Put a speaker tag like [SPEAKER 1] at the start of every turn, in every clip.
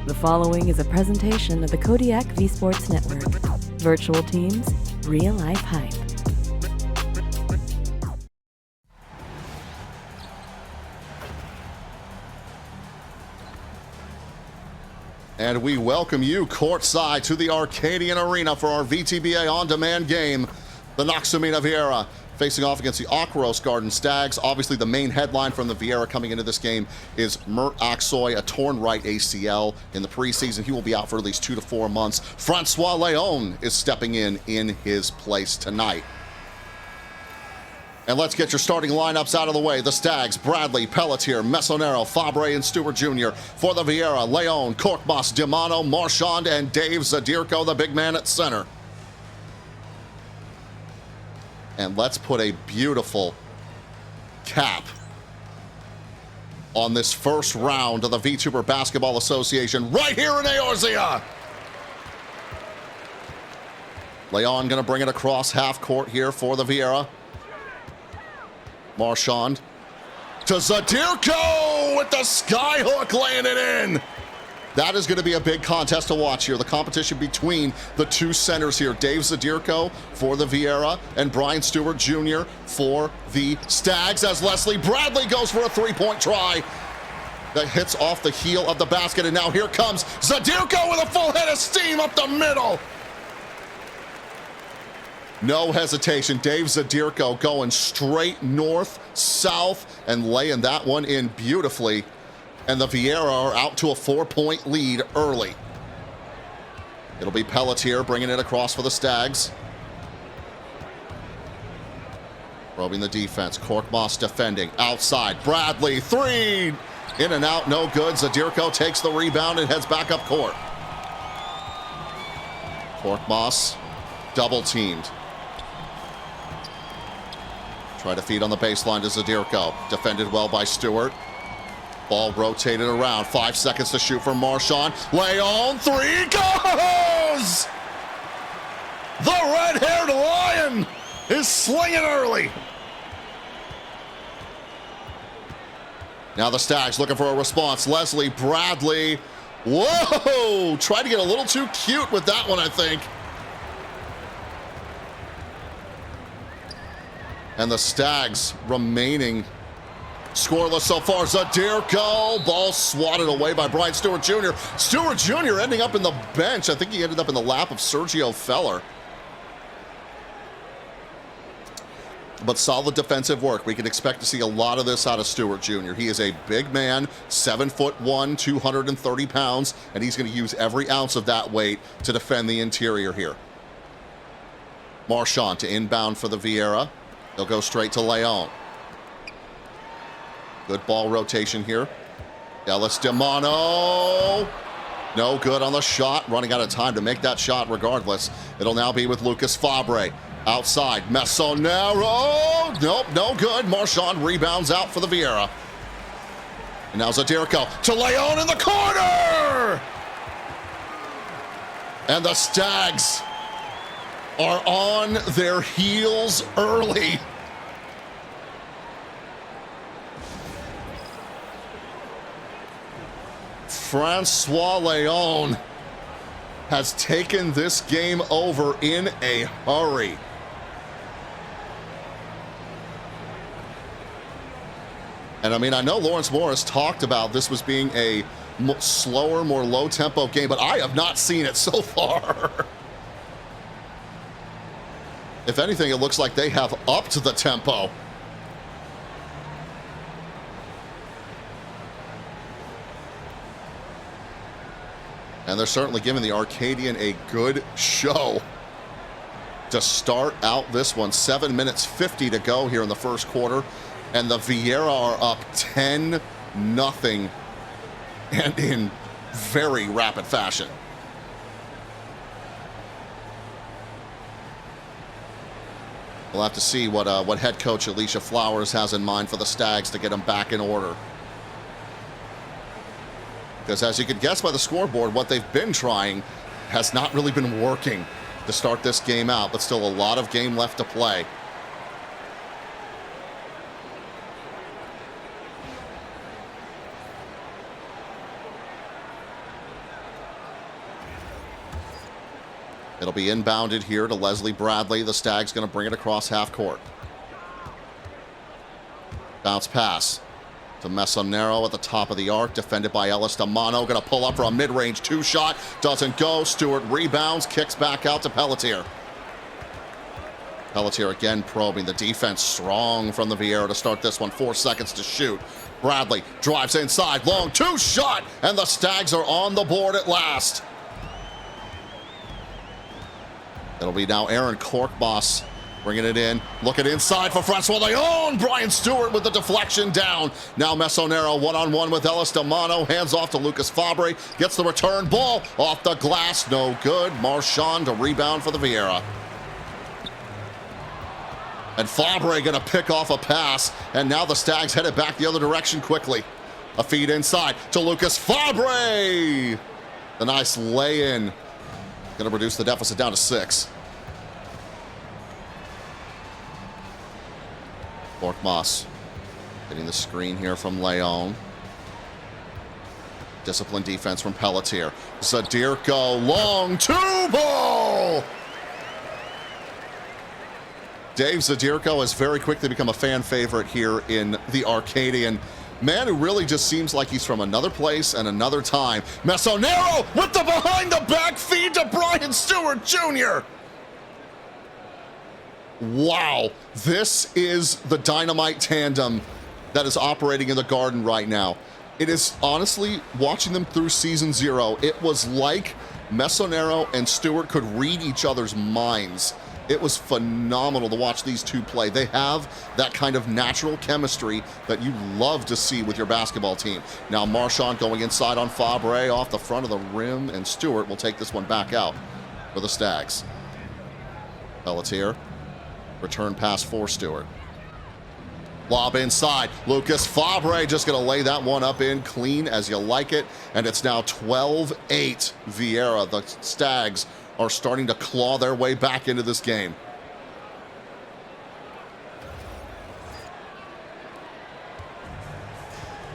[SPEAKER 1] The following is a presentation of the Kodiak V-Sports Network. Virtual teams, real-life hype.
[SPEAKER 2] And we welcome you courtside to the Arcadion Arena for our VTBA on-demand game. The Noxumina Viera facing off against the Aquaros Garden Stags. Obviously, the main headline from the Viera coming into this game is Mert Aksoy, a torn right ACL in the preseason. He will be out for at least 2 to 4 months. Francois Leon is stepping in his place tonight. And let's get your starting lineups out of the way. The Stags, Bradley, Pelletier, Messonero, Fabre, and Stewart Jr. For the Viera, Leon, Korkmaz, Dimano, Marchand, and Dave Zadirko, the big man at center. And let's put a beautiful cap on this first round of the Vtuber Basketball Association right here in Eorzea. Leon gonna bring it across half court here for the Viera. Marchand to Zadirko with the skyhook, laying it in. That is going to be a big contest to watch here. The competition between the two centers here. Dave Zadirko for the Viera and Brian Stewart Jr. for the Stags as Leslie Bradley goes for a three-point try. That hits off the heel of the basket, and now here comes Zadirko with a full head of steam up the middle. No hesitation. Dave Zadirko going straight north, south, and laying that one in beautifully. And the Viera are out to a 4-point lead early. It'll be Pelletier bringing it across for the Stags. Probing the defense. Korkmaz defending. Outside. Bradley. Three. In and out. No good. Zadirko takes the rebound and heads back up court. Korkmaz double teamed. Try to feed on the baseline to Zadirko. Defended well by Stewart. Ball rotated around. 5 seconds to shoot for Marchand. Leon, three goes! The red-haired lion is slinging early. Now the Stags looking for a response. Leslie Bradley. Whoa! Tried to get a little too cute with that one, I think. And the Stags remaining scoreless so far. Zadirko, ball swatted away by Brian Stewart Jr. Stewart Jr. ending up in the bench. I think he ended up in the lap of Sergio Feller. But solid defensive work. We can expect to see a lot of this out of Stewart Jr. He is a big man, 7'1", 230 pounds, and he's going to use every ounce of that weight to defend the interior here. Marchand to inbound for the Viera. They'll go straight to Leon. Good ball rotation here. Ellis Dimano. No good on the shot. Running out of time to make that shot regardless. It'll now be with Lucas Fabre. Outside. Messonero. Nope, no good. Marchand rebounds out for the Viera. And now Zadirko to Leon in the corner. And the Stags are on their heels early. Francois Leon has taken this game over in a hurry. And I mean, I know Lawrence Morris talked about this was being a slower, more low-tempo game, but I have not seen it so far. If anything, it looks like they have upped the tempo. And they're certainly giving the Arcadion a good show to start out this one. 7 minutes 50 to go here in the first quarter. And the Viera are up 10-0 and in very rapid fashion. We'll have to see what head coach Alicia Flowers has in mind for the Stags to get them back in order. Because as you could guess by the scoreboard, what they've been trying has not really been working to start this game out, but still a lot of game left to play. It'll be inbounded here to Leslie Bradley. The Stags going to bring it across half court. Bounce pass to Messonero at the top of the arc, defended by Ellis Damano. Going to pull up for a mid-range two-shot. Doesn't go. Stewart rebounds, kicks back out to Pelletier. Pelletier again probing. The defense strong from the Viera to start this one. 4 seconds to shoot. Bradley drives inside. Long two-shot, and the Stags are on the board at last. It'll be now Aaron Korkmaz bringing it in. Looking inside for Francois Leon. Brian Stewart with the deflection down. Now Messonero one-on-one with Ellis Damano. Hands off to Lucas Fabre. Gets the return ball off the glass. No good. Marchand to rebound for the Viera. And Fabre going to pick off a pass. And now the Stags headed back the other direction quickly. A feed inside to Lucas Fabre. The nice lay-in. Going to reduce the deficit down to 6. Korkmaz getting the screen here from Leon. Disciplined defense from Pelletier. Zadirko, long two-ball! Dave Zadirko has very quickly become a fan favorite here in the Arcadion. Man who really just seems like he's from another place and another time. Messonero with the behind-the-back feed to Brian Stewart Jr. Wow, this is the dynamite tandem that is operating in the Garden right now. It is honestly, watching them through season 0, it was like Messonero and Stewart could read each other's minds. It was phenomenal to watch these two play. They have that kind of natural chemistry that you love to see with your basketball team. Now Marchand going inside on Fabre off the front of the rim, and Stewart will take this one back out for the Stags. Pelletier. Return pass for Stewart. Lob inside. Lucas Fabre just going to lay that one up in clean as you like it. And it's now 12-8 Viera. The Stags are starting to claw their way back into this game.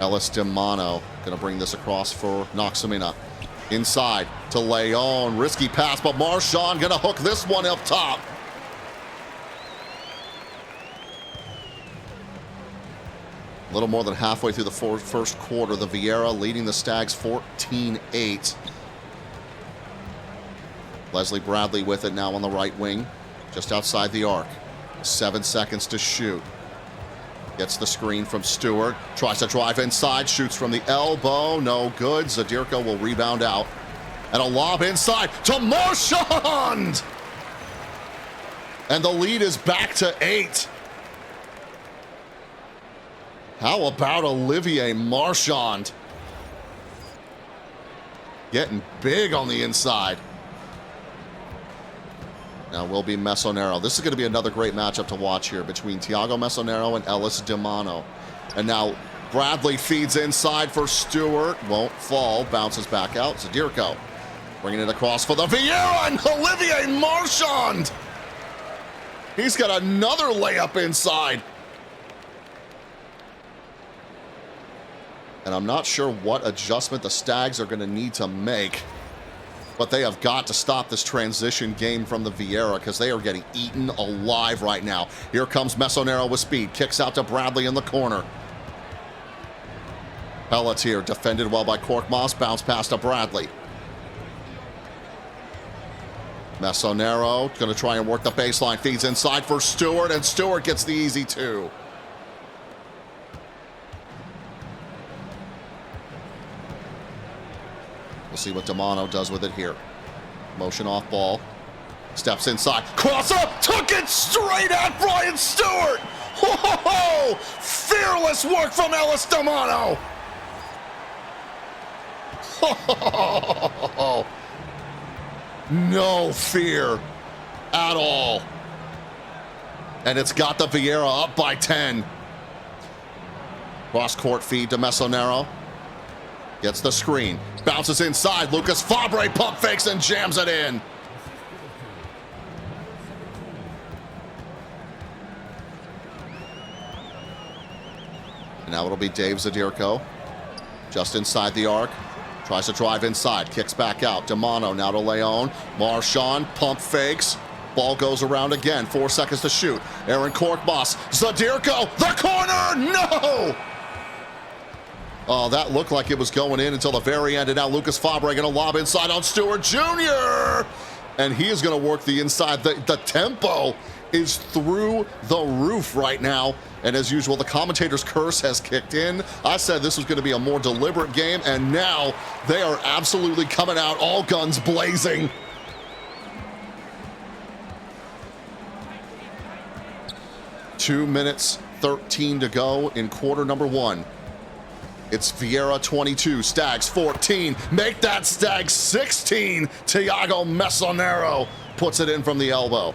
[SPEAKER 2] Ellis Damano going to bring this across for Noxumina. Inside to Leon. Risky pass, but Marchand going to hook this one up top. A little more than halfway through the first quarter, the Viera leading the Stags 14-8. Leslie Bradley with it now on the right wing, just outside the arc. 7 seconds to shoot. Gets the screen from Stewart, tries to drive inside, shoots from the elbow, no good. Zadirko will rebound out. And a lob inside to Marchand! And the lead is back to 8. How about Olivier Marchand? Getting big on the inside. Now will be Messonero. This is going to be another great matchup to watch here between Thiago Messonero and Ellis Damano. And now Bradley feeds inside for Stewart. Won't fall. Bounces back out. Zadirko bringing it across for the Viera, and Olivier Marchand. He's got another layup inside. And I'm not sure what adjustment the Stags are going to need to make, but they have got to stop this transition game from the Viera because they are getting eaten alive right now. Here comes Messonero with speed. Kicks out to Bradley in the corner. Pelletier defended well by Korkmaz. Bounce pass to Bradley. Messonero going to try and work the baseline. Feeds inside for Stewart, and Stewart gets the easy 2. We'll see what Damano does with it here. Motion off ball. Steps inside. Cross up. Took it straight at Brian Stewart. Ho-ho-ho! Fearless work from Ellis Damano. Ho-ho-ho! No fear at all. And it's got the Viera up by 10. Cross-court feed to Messonero. Gets the screen. Bounces inside. Lucas Fabre pump fakes and jams it in. And now it'll be Dave Zadirko. Just inside the arc. Tries to drive inside, kicks back out. Demano now to Leon. Marchand, pump fakes. Ball goes around again, 4 seconds to shoot. Aaron Korkmaz, Zadirko, the corner, no! Oh, that looked like it was going in until the very end, and now Lucas Fabre gonna lob inside on Stewart Jr. And he is gonna work the inside. The tempo is through the roof right now. And as usual, the commentator's curse has kicked in. I said this was gonna be a more deliberate game, and now they are absolutely coming out, all guns blazing. Two minutes, 13 to go in quarter number one. It's Viera 22, Stags 14. Make that Stags 16. Thiago Messonero puts it in from the elbow.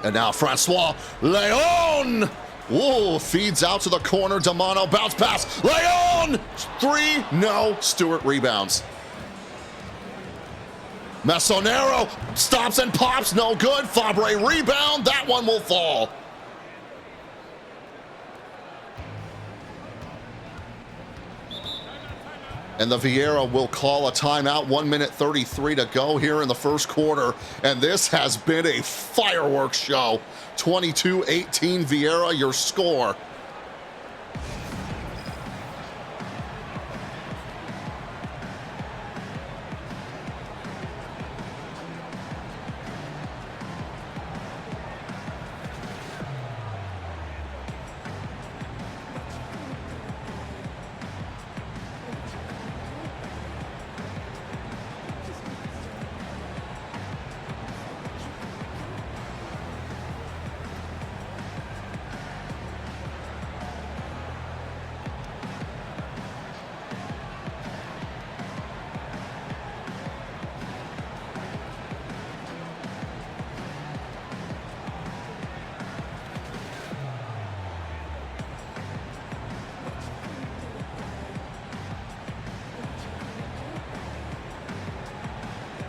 [SPEAKER 2] And now Francois Leon. Whoa, feeds out to the corner. Demano, bounce pass. Leon, 3, no. Stewart rebounds. Messonero stops and pops, no good. Fabre rebound, that one will fall. And the Viera will call a timeout. 1 minute 33 to go here in the first quarter. And this has been a fireworks show. 22-18 Viera, your score.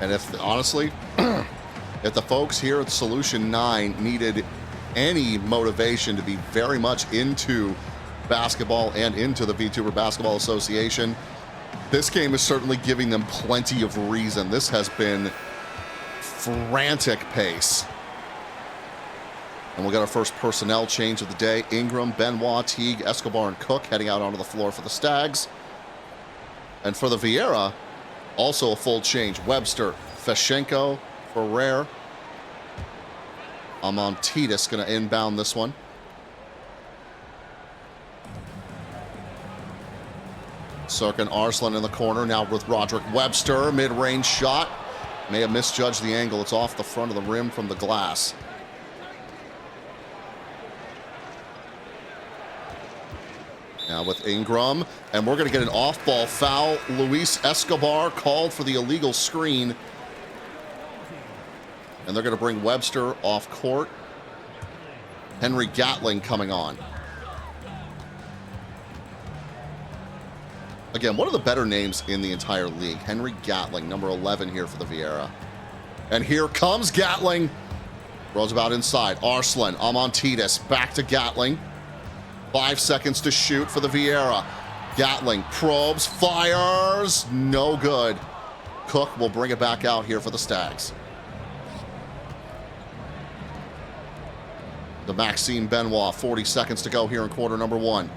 [SPEAKER 2] And if, honestly, if the folks here at Solution 9 needed any motivation to be very much into basketball and into the Vtuber Basketball Association, this game is certainly giving them plenty of reason. This has been frantic pace. And we'll get our first personnel change of the day. Ingram, Benoit, Teague, Escobar, and Cook heading out onto the floor for the Stags. And for the Viera, also a full change. Webster, Feshenko, Ferrer. Amontidis going to inbound this one. Serkan Arslan in the corner now with Roderick Webster. Mid-range shot. May have misjudged the angle. It's off the front of the rim from the glass. Now with Ingram, and we're going to get an off-ball foul. Luis Escobar called for the illegal screen. And they're going to bring Webster off court. Henry Gatling coming on. Again, one of the better names in the entire league. Henry Gatling, number 11 here for the Viera. And here comes Gatling. Rolls about inside. Arslan, Amontidis, back to Gatling. 5 seconds to shoot for the Viera. Gatling probes, fires, no good. Cook will bring it back out here for the Stags. The Maxime Benoit, 40 seconds to go here in quarter number one.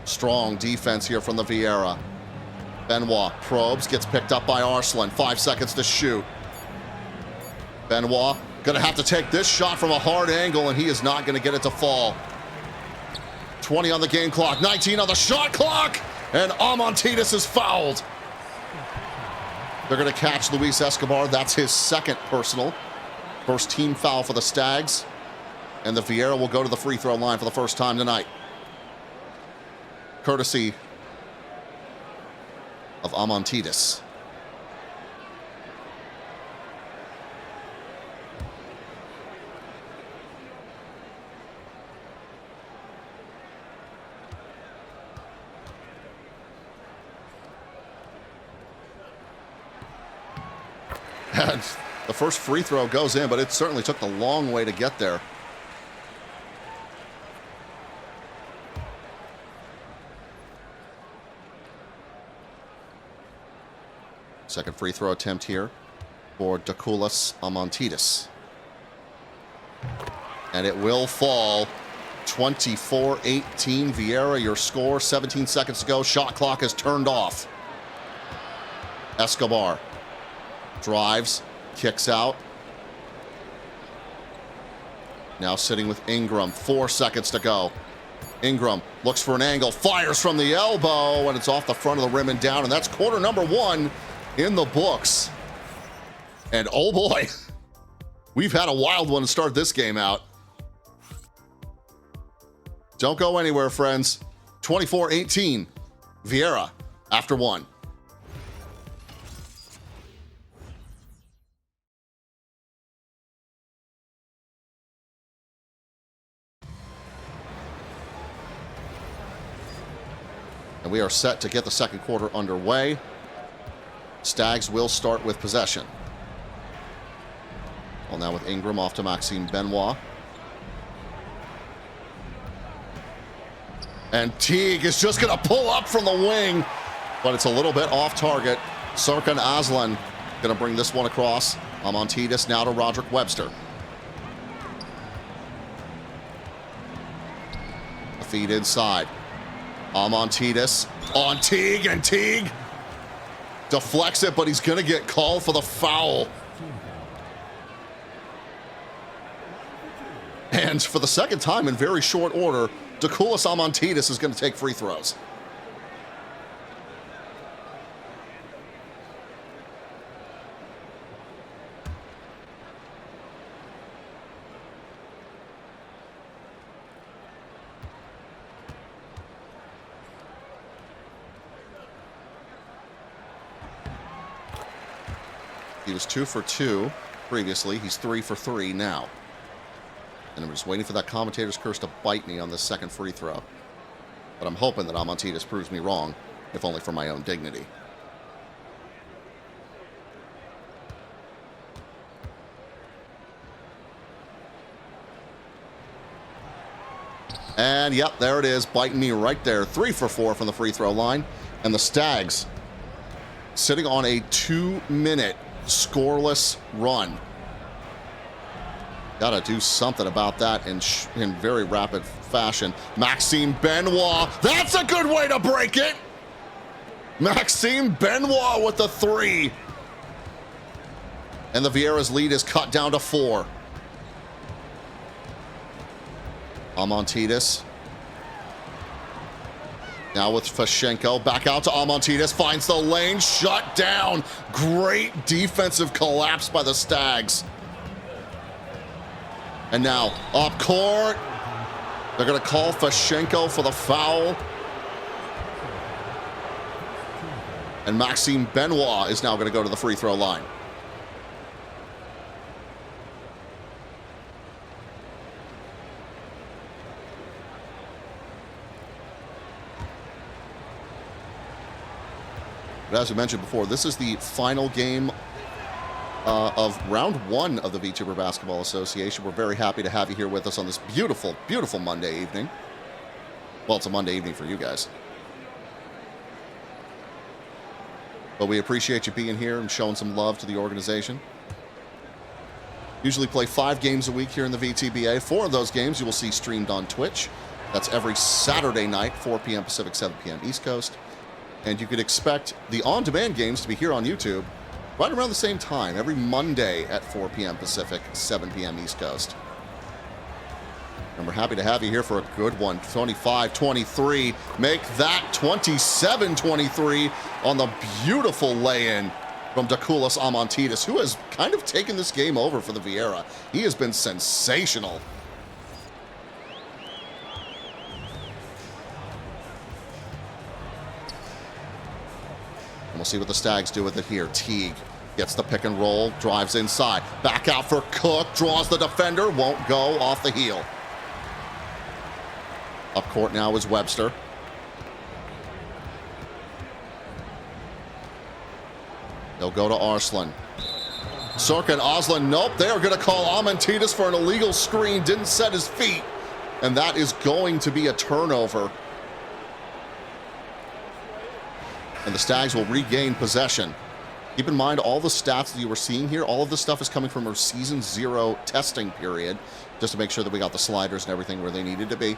[SPEAKER 2] Strong defense here from the Viera. Benoit probes, gets picked up by Arslan. 5 seconds to shoot. Benoit gonna have to take this shot from a hard angle, and he is not gonna get it to fall. 20 on the game clock, 19 on the shot clock, and Amontidis is fouled. They're going to catch Luis Escobar. That's his second personal. First team foul for the Stags. And the Viera will go to the free throw line for the first time tonight. Courtesy of Amontidis. And the first free throw goes in, but it certainly took the long way to get there. Second free throw attempt here for Dakulis Amantidis. And it will fall. 24-18 Viera, your score. 17 seconds to go. Shot clock is turned off. Escobar drives, kicks out. Now sitting with Ingram. 4 seconds to go. Ingram looks for an angle, fires from the elbow, and it's off the front of the rim and down. And that's quarter number 1 in the books. And oh boy, we've had a wild one to start this game out. Don't go anywhere, friends. 24-18, Viera after 1. And we are set to get the second quarter underway. Stags will start with possession. Well, now with Ingram off to Maxime Benoit. And Teague is just going to pull up from the wing, but it's a little bit off target. Serkan Aslan going to bring this one across. Amantidis now to Roderick Webster. A feed inside. Amantidis on Teague, and Teague deflects it, but he's going to get called for the foul. And for the second time in very short order, Dakulis Amantidis is going to take free throws. He was 2 for 2 previously. He's 3 for 3 now. And I'm just waiting for that commentator's curse to bite me on this second free throw. But I'm hoping that Amantidis proves me wrong, if only for my own dignity. And yep, there it is, biting me right there. 3 for 4 from the free throw line. And the Stags sitting on a 2-minute scoreless run. Got to do something about that in very rapid fashion. Maxime Benoit, that's a good way to break it. Maxime Benoit with the 3. And the Viera's lead is cut down to 4. Amantidis. Now with Fashenko, back out to Amantidis, finds the lane, shut down. Great defensive collapse by the Stags. And now up court, they're going to call Fashenko for the foul. And Maxime Benoit is now going to go to the free throw line. But as we mentioned before, this is the final game of round 1 of the Vtuber Basketball Association. We're very happy to have you here with us on this beautiful, beautiful Monday evening. Well, it's a Monday evening for you guys. But we appreciate you being here and showing some love to the organization. Usually play 5 games a week here in the VTBA. 4 of those games you will see streamed on Twitch. That's every Saturday night, 4 p.m. Pacific, 7 p.m. East Coast. And you could expect the on-demand games to be here on YouTube right around the same time, every Monday at 4 p.m. Pacific, 7 p.m. East Coast. And we're happy to have you here for a good one. 25-23. Make that 27-23 on the beautiful lay-in from Dakulis Amantidis, who has kind of taken this game over for the Viera. He has been sensational. And we'll see what the Stags do with it here. Teague gets the pick and roll, drives inside. Back out for Cook, draws the defender, won't go, off the heel. Up court now is Webster. They'll go to Arslan. Serkan Aslan, nope, they are going to call Amantidis for an illegal screen, didn't set his feet. And that is going to be a turnover. And the Stags will regain possession Keep in mind, all the stats that you were seeing here, all of this stuff is coming from our Season 0 testing period, just to make sure that we got the sliders and everything where they needed to be.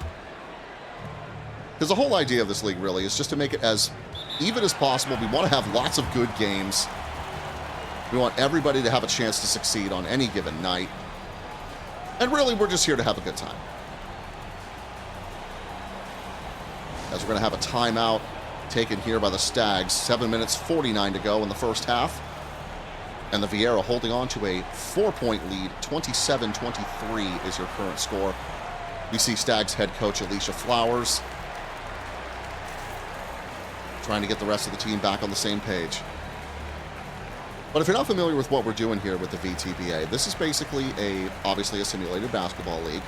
[SPEAKER 2] Because the whole idea of this league really is just to make it as even as possible. We want to have lots of good games. We want everybody to have a chance to succeed on any given night. And really, we're just here to have a good time. As we're going to have a timeout taken here by the Stags. 7 minutes, 49 to go in the first half. And the Viera holding on to a 4-point lead. 27-23 is your current score. We see Stags head coach Alicia Flowers trying to get the rest of the team back on the same page. But if you're not familiar with what we're doing here with the VTBA, this is basically obviously a simulated basketball league.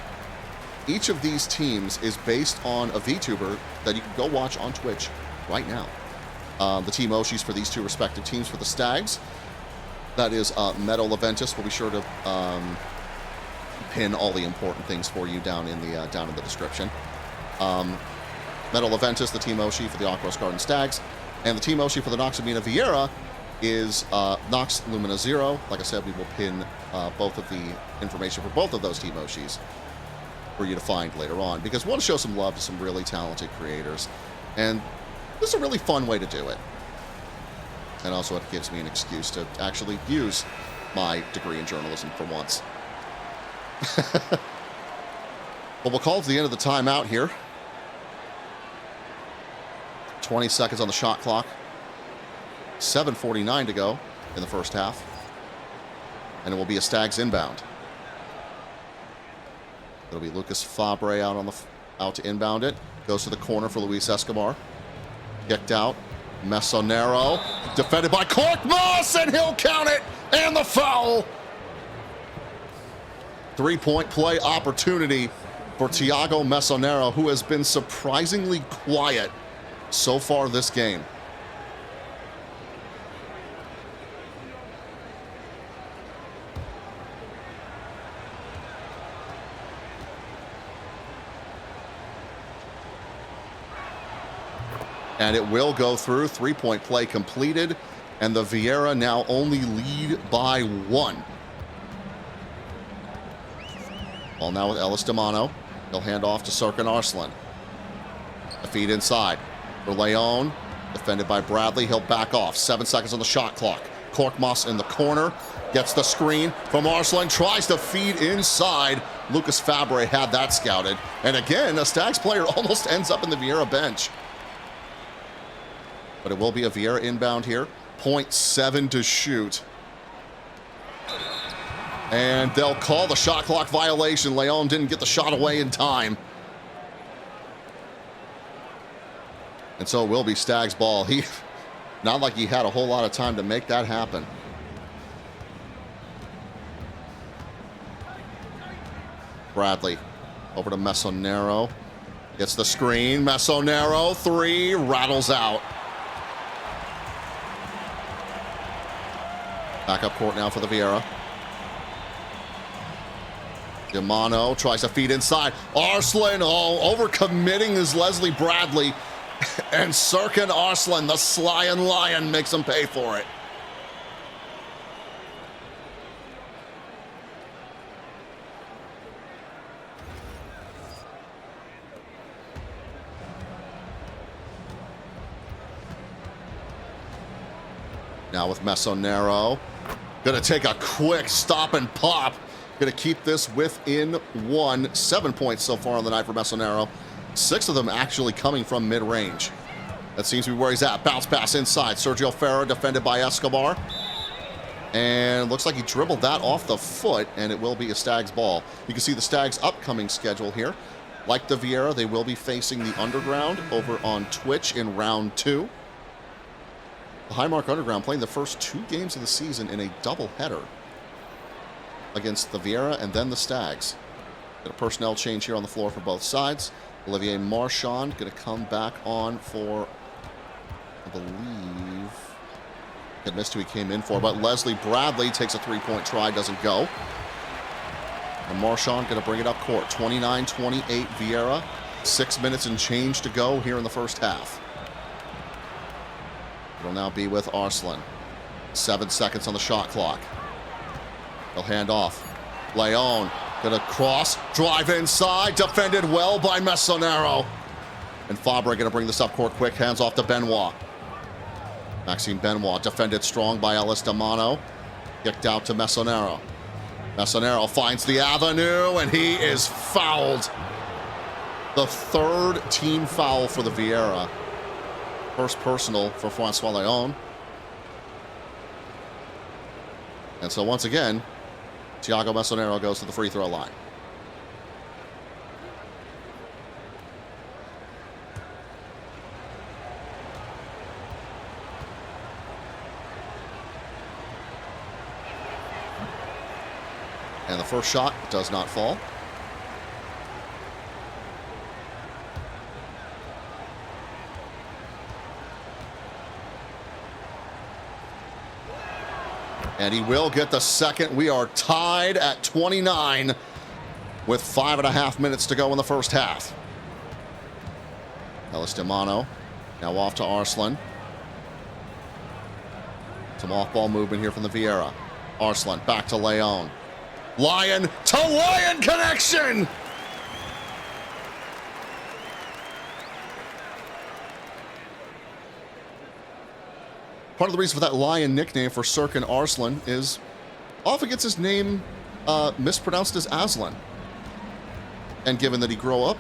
[SPEAKER 2] Each of these teams is based on a VTuber that you can go watch on Twitch right now. The team Oshis for these two respective teams for the Stags. That is Metal Aventus. We'll be sure to pin all the important things for you down in the description. Metal Aventus, the team Oshi for the Aquaros Garden Stags, and the team Oshi for the Noxumina Viera is Noxumina Zero. Like I said, we will pin both of the information for both of those team Oshis for you to find later on, because we want to show some love to some really talented creators, and this is a really fun way to do it. And also it gives me an excuse to actually use my degree in journalism for once. Well, we'll call it to the end of the timeout here. 20 seconds on the shot clock. 7:49 to go in the first half. And it will be a Stags inbound. It'll be Lucas Fabre out to inbound it. Goes to the corner for Luis Escobar. Kicked out. Mesonero. Defended by Korkmaz, and he'll count it. And the foul. 3-point play opportunity for Thiago Mesonero, who has been surprisingly quiet so far this game. And it will go through. 3-point play completed. And the Viera now only lead by 1. Ball now with Ellis Demano. He'll hand off to Serkan Arslan. A feed inside for Leon. Defended by Bradley. He'll back off. 7 seconds on the shot clock. Korkmaz in the corner. Gets the screen from Arslan. Tries to feed inside. Lucas Fabre had that scouted. And again, a Stags player almost ends up in the Viera bench. But it will be a Viera inbound here. 0.7 to shoot. And they'll call the shot clock violation. Leon didn't get the shot away in time. And so it will be Stags ball. Not like he had a whole lot of time to make that happen. Bradley over to Mesonero. Gets the screen. Mesonero, 3, rattles out. Back up court now for the Viera. Demano tries to feed inside. Arslan, overcommitting is Leslie Bradley. And Serkan Arslan, the Slyin' Lion, makes him pay for it. Now with Mesonero. Gonna take a quick stop and pop. Gonna keep this within 1. 7 points so far on the night for Mesonero. 6 of them actually coming from mid-range. That seems to be where he's at. Bounce pass inside. Sergio Ferrer defended by Escobar. And looks like he dribbled that off the foot, and it will be a Stags ball. You can see the Stags' upcoming schedule here. Like the Viera, they will be facing the Underground over on Twitch in round 2. The Highmark Underground playing the first 2 games of the season in a doubleheader against the Viera and then the Stags. Got a personnel change here on the floor for both sides. Olivier Marchand going to come back on for, I believe, had missed who he came in for, but Leslie Bradley takes a 3-point try, doesn't go. And Marchand going to bring it up court. 29-28 Viera. 6 minutes and change to go here in the first half. It'll now be with Arslan. 7 seconds on the shot clock. They'll hand off. Leon gonna cross, drive inside, defended well by Messonero. And Fabre gonna bring this up court quick, hands off to Benoit. Maxime Benoit defended strong by Ellis Damano. Kicked out to Messonero. Messonero finds the avenue, and he is fouled. The 3rd team foul for the Viera. First personal for Francois Leon. And so once again, Thiago Messonero goes to the free throw line. And the first shot does not fall. And he will get the second. We are tied at 29 with 5.5 minutes to go in the first half. Ellis Damano now off to Arslan. Some off-ball movement here from the Viera. Arslan back to Leon. Lion to Lion connection! Part of the reason for that Lion nickname for Serkan Arslan is often gets his name mispronounced as Aslan. And given that he grew up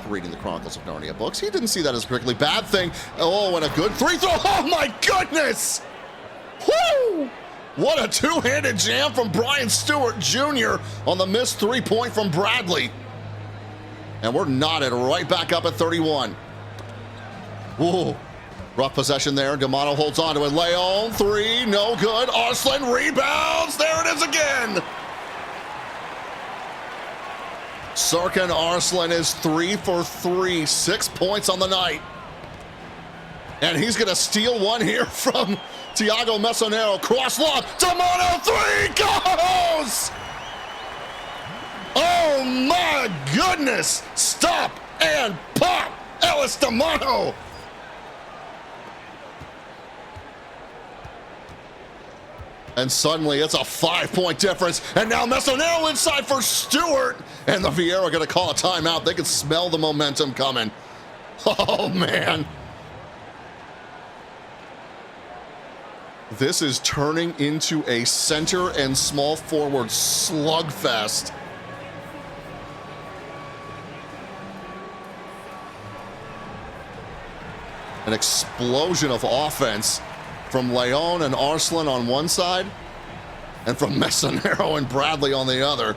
[SPEAKER 2] reading the Chronicles of Narnia books, he didn't see that as a particularly bad thing. Oh, and a good free throw. Oh my goodness! Woo! What a two-handed jam from Brian Stewart Jr. on the missed three-point from Bradley. And we're knotted right back up at 31. Whoa. Rough possession there. Damano holds on to it. Leon, three, no good. Arslan rebounds. There it is again. Serkan Arslan is 3 for 3. 6 points on the night. And he's going to steal one here from Thiago Messonero. Cross lob. Damano, three goes! Oh my goodness! Stop and pop! Ellis Damano! And suddenly it's a 5-point difference. And now Messonero inside for Stewart. And the Viera going to call a timeout. They can smell the momentum coming. Oh, man. This is turning into a center and small forward slugfest. An explosion of offense from Leon and Arslan on one side, and from Messonero and Bradley on the other.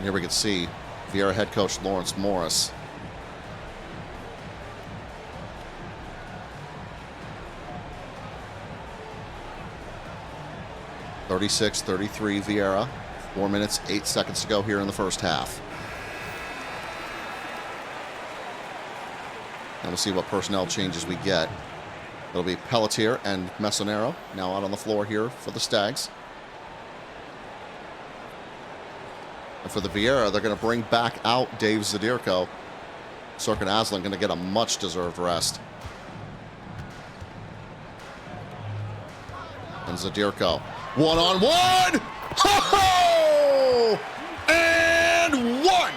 [SPEAKER 2] Here we can see Viera head coach Lawrence Morris. (36-33) Viera. 4 minutes, 8 seconds to go here in the first half. And we'll see what personnel changes we get. It'll be Pelletier and Messonero now out on the floor here for the Stags. And for the Viera, they're going to bring back out Dave Zadirko. Serkan Aslan going to get a much-deserved rest. And Zadirko, one-on-one! Ho-ho! And one!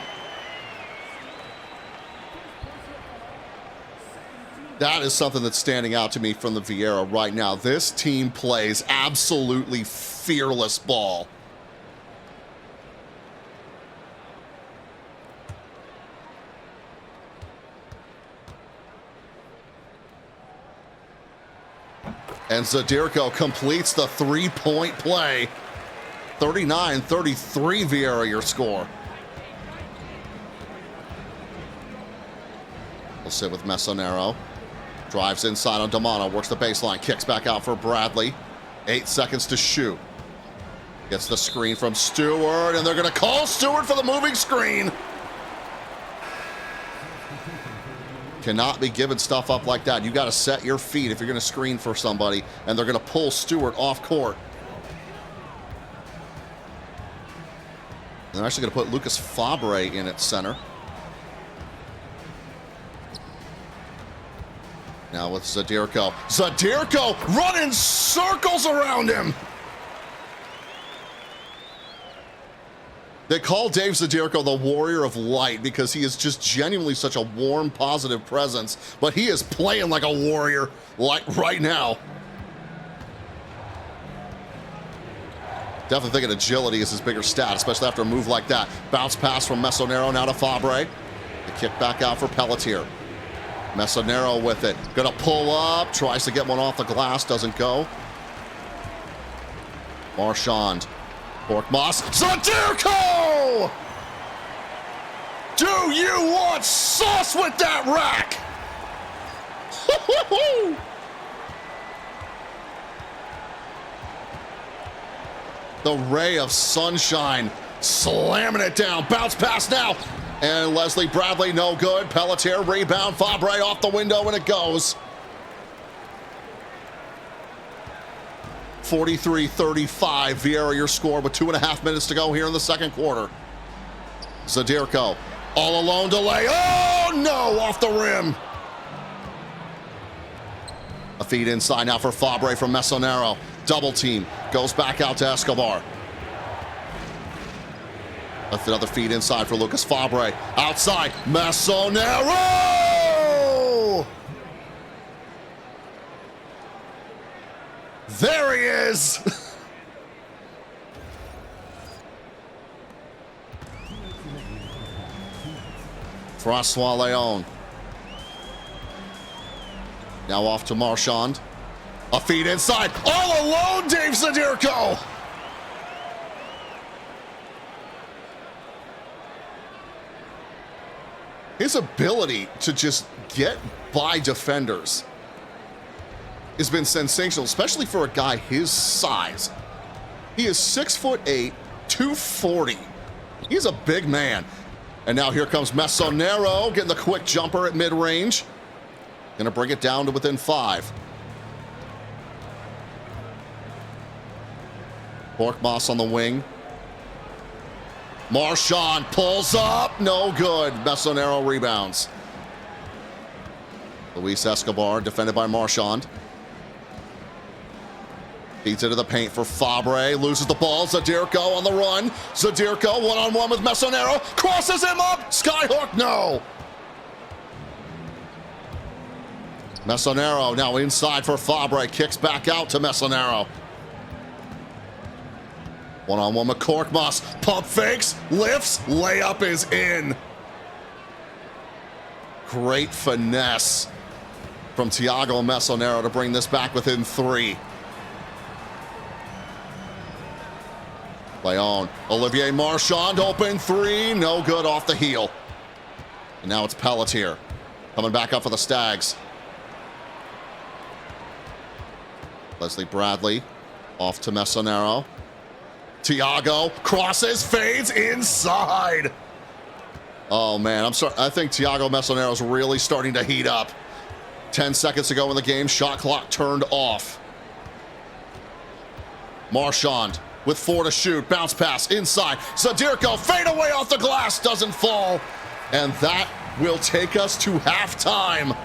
[SPEAKER 2] That is something that's standing out to me from the Viera right now. This team plays absolutely fearless ball. And Zadirko completes the three-point play. 39-33 Viera your score. We'll sit with Messonero. Drives inside on Damano, works the baseline, kicks back out for Bradley. 8 seconds to shoot. Gets the screen from Stewart, and they're going to call Stewart for the moving screen. Cannot be giving stuff up like that. You got to set your feet if you're going to screen for somebody, and they're going to pull Stewart off court. They're actually going to put Lucas Fabre in at center. Now with Zadirko. Zadirko running circles around him. They call Dave Zadirko the Warrior of Light because he is just genuinely such a warm, positive presence, but he is playing like a warrior like right now. Definitely thinking agility is his bigger stat, especially after a move like that. Bounce pass from Mesonero now to Fabre. The kick back out for Pelletier. Mesonero with it. Gonna pull up, tries to get one off the glass, doesn't go. Marchand. Borkmas. Zadirko! Do you want sauce with that rack? The ray of sunshine slamming it down. Bounce pass now. And Leslie Bradley, no good. Pelletier, rebound. Fabre off the window, and it goes. 43-35. Viera, your score with 2.5 minutes to go here in the second quarter. Zadirko, all alone to lay. Oh, no, off the rim. A feed inside now for Fabre from Mesonero. Double team. Goes back out to Escobar. Another feed inside for Lucas Fabre. Outside, Mesonero! There he is! Francois Leon. Now off to Marchand. A feed inside. All alone, Dave Zadirko! His ability to just get by defenders has been sensational, especially for a guy his size. He is 6'8", 240. He's a big man. And now here comes Mesonero, getting the quick jumper at mid-range. Gonna bring it down to within 5. Borkmas on the wing. Marchand pulls up, no good. Mesonero rebounds. Luis Escobar defended by Marchand. Feeds into the paint for Fabre, loses the ball. Zadirko on the run. Zadirko one-on-one with Mesonero, crosses him up. Skyhook, no. Mesonero now inside for Fabre, kicks back out to Mesonero. One-on-one with Korkmaz, pump fakes, lifts, layup is in. Great finesse from Thiago Mesonero to bring this back within 3. Leon, Olivier Marchand, open 3, no good, off the heel. And now it's Pelletier coming back up for the Stags. Leslie Bradley off to Mesonero. Thiago crosses, fades inside. Oh man, I'm sorry. I think Thiago Mesonero is really starting to heat up. 10 seconds to go in the game. Shot clock turned off. Marchand with 4 to shoot. Bounce pass inside. Zadirko fade away off the glass. Doesn't fall. And that will take us to halftime.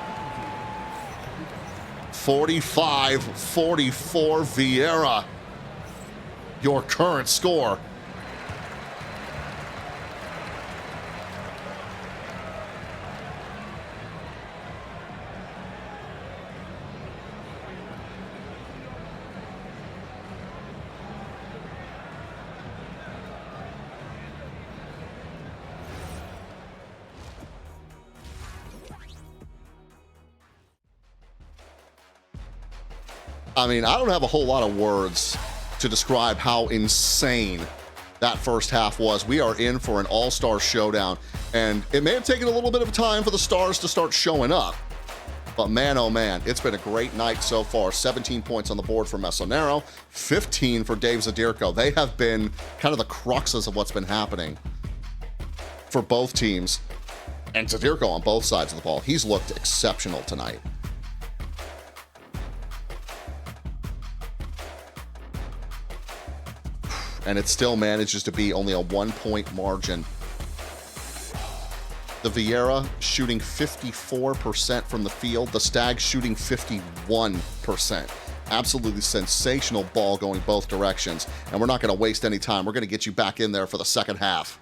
[SPEAKER 2] 45-44 Viera. Your current score. I mean, I don't have a whole lot of words to describe how insane that first half was. We are in for an all-star showdown, and it may have taken a little bit of time for the stars to start showing up, But man, oh man, it's been a great night so far. 17 points on the board for Mesonero, 15 for Dave Zadirko. They have been kind of the cruxes of what's been happening for both teams. And Zadirko on both sides of the ball. He's looked exceptional tonight. And it still manages to be only a 1-point margin. The Viera shooting 54% from the field. The Stags shooting 51%. Absolutely sensational ball going both directions. And we're not going to waste any time. We're going to get you back in there for the second half.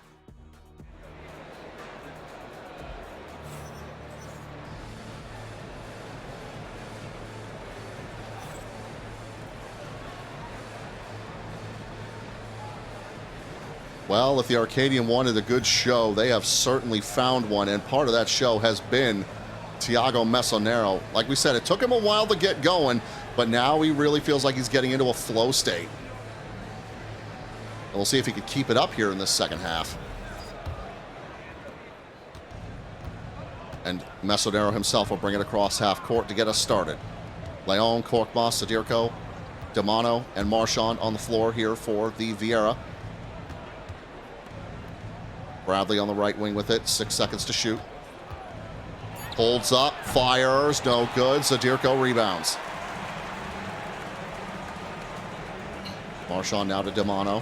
[SPEAKER 2] Well, if the Arcadian wanted a good show, they have certainly found one, and part of that show has been Thiago Mesonero. Like we said, it took him a while to get going, but now he really feels like he's getting into a flow state. And we'll see if he could keep it up here in this second half. And Mesonero himself will bring it across half court to get us started. Leon, Korkmaz, Zadirko, Demano, and Marchand on the floor here for the Viera. Bradley on the right wing with it. 6 seconds to shoot. Holds up. Fires. No good. Zadirko rebounds. Marchand now to Demano.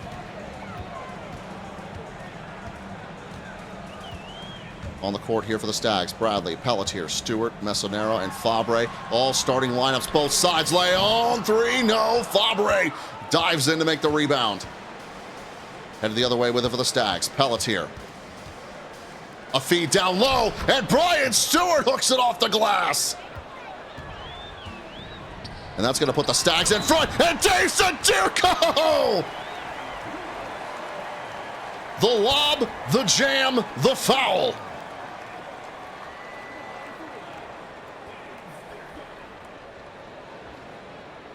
[SPEAKER 2] On the court here for the Stags. Bradley, Pelletier, Stewart, Mesonero, and Fabre. All starting lineups, both sides. Leon, 3. No. Fabre dives in to make the rebound. Headed the other way with it for the Stags. Pelletier. A feed down low, and Brian Stewart hooks it off the glass. And that's going to put the Stags in front, and Dave Zadirko! The lob, the jam, the foul.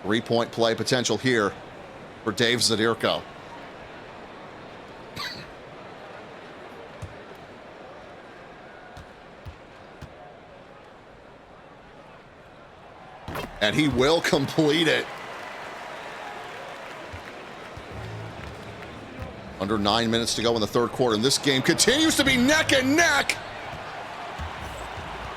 [SPEAKER 2] Three-point play potential here for Dave Zadirko. And he will complete it. Under 9 minutes to go in the third quarter, and this game continues to be neck and neck.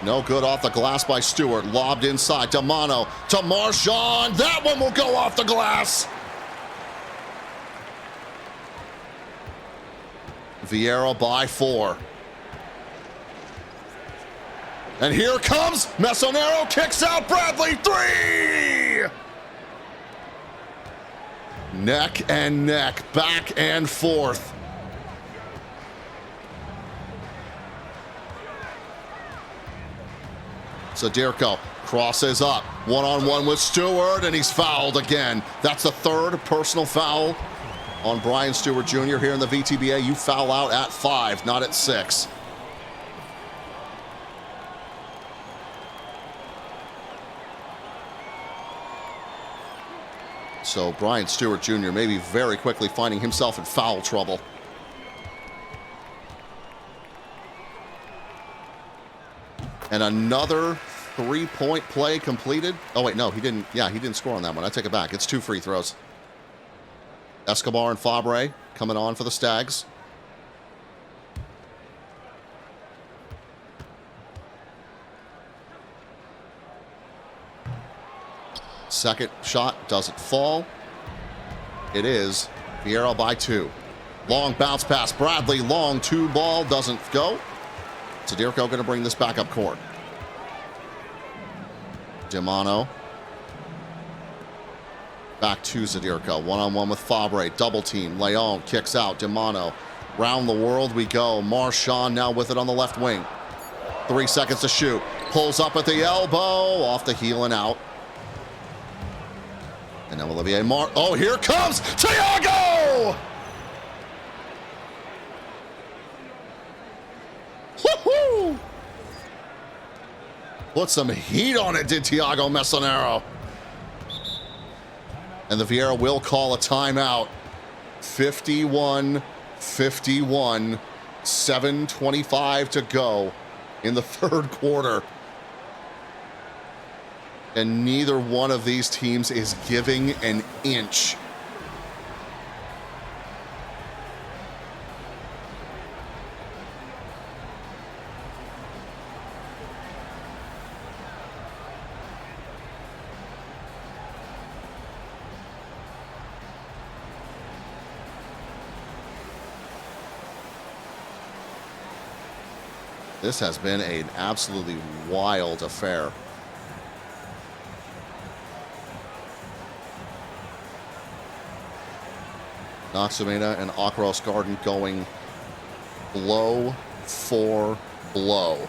[SPEAKER 2] No good off the glass by Stewart. Lobbed inside. Demano to Marchand. That one will go off the glass. Viera by 4. And here comes Mesonero, kicks out Bradley, 3! Neck and neck, back and forth. Zadirko crosses up, one-on-one with Stewart, and he's fouled again. That's the third personal foul on Brian Stewart Jr. here in the VTBA. You foul out at 5, not at 6. So Brian Stewart Jr. may be very quickly finding himself in foul trouble. And another three-point play completed. Oh, wait, no, he didn't. Yeah, he didn't score on that one. I take it back. It's 2 free throws. Escobar and Fabre coming on for the Stags. Second shot doesn't fall. It is Viera by 2. Long bounce pass. Bradley, long 2 ball, doesn't go. Zadirko going to bring this back up court. Demano. Back to Zadirko. One-on-one with Fabre. Double team. Leon kicks out. Demano. Round the world we go. Marchand now with it on the left wing. 3 seconds to shoot. Pulls up at the elbow. Off the heel and out. And now Olivier oh, here comes Thiago! Woohoo! Put some heat on it, did Thiago Mesonero. And the Viera will call a timeout. 51-51, 7:25 to go in the third quarter. And neither one of these teams is giving an inch. This has been an absolutely wild affair. Noxumina and Aquaros Garden going blow for blow.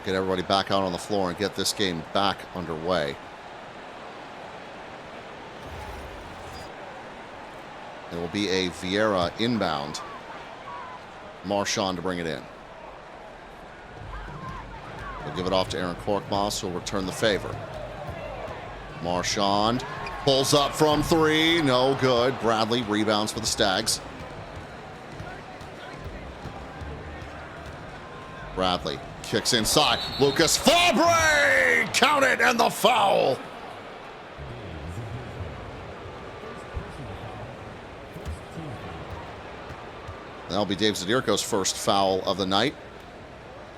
[SPEAKER 2] We'll get everybody back out on the floor and get this game back underway. It will be a Viera inbound. Marchand to bring it in. We'll give it off to Aaron Korkmaz, who will return the favor. Marchand pulls up from three. No good. Bradley rebounds for the Stags. Bradley kicks inside. Lucas Fabre! Count it, and the foul! That'll be Dave Zadirko's first foul of the night.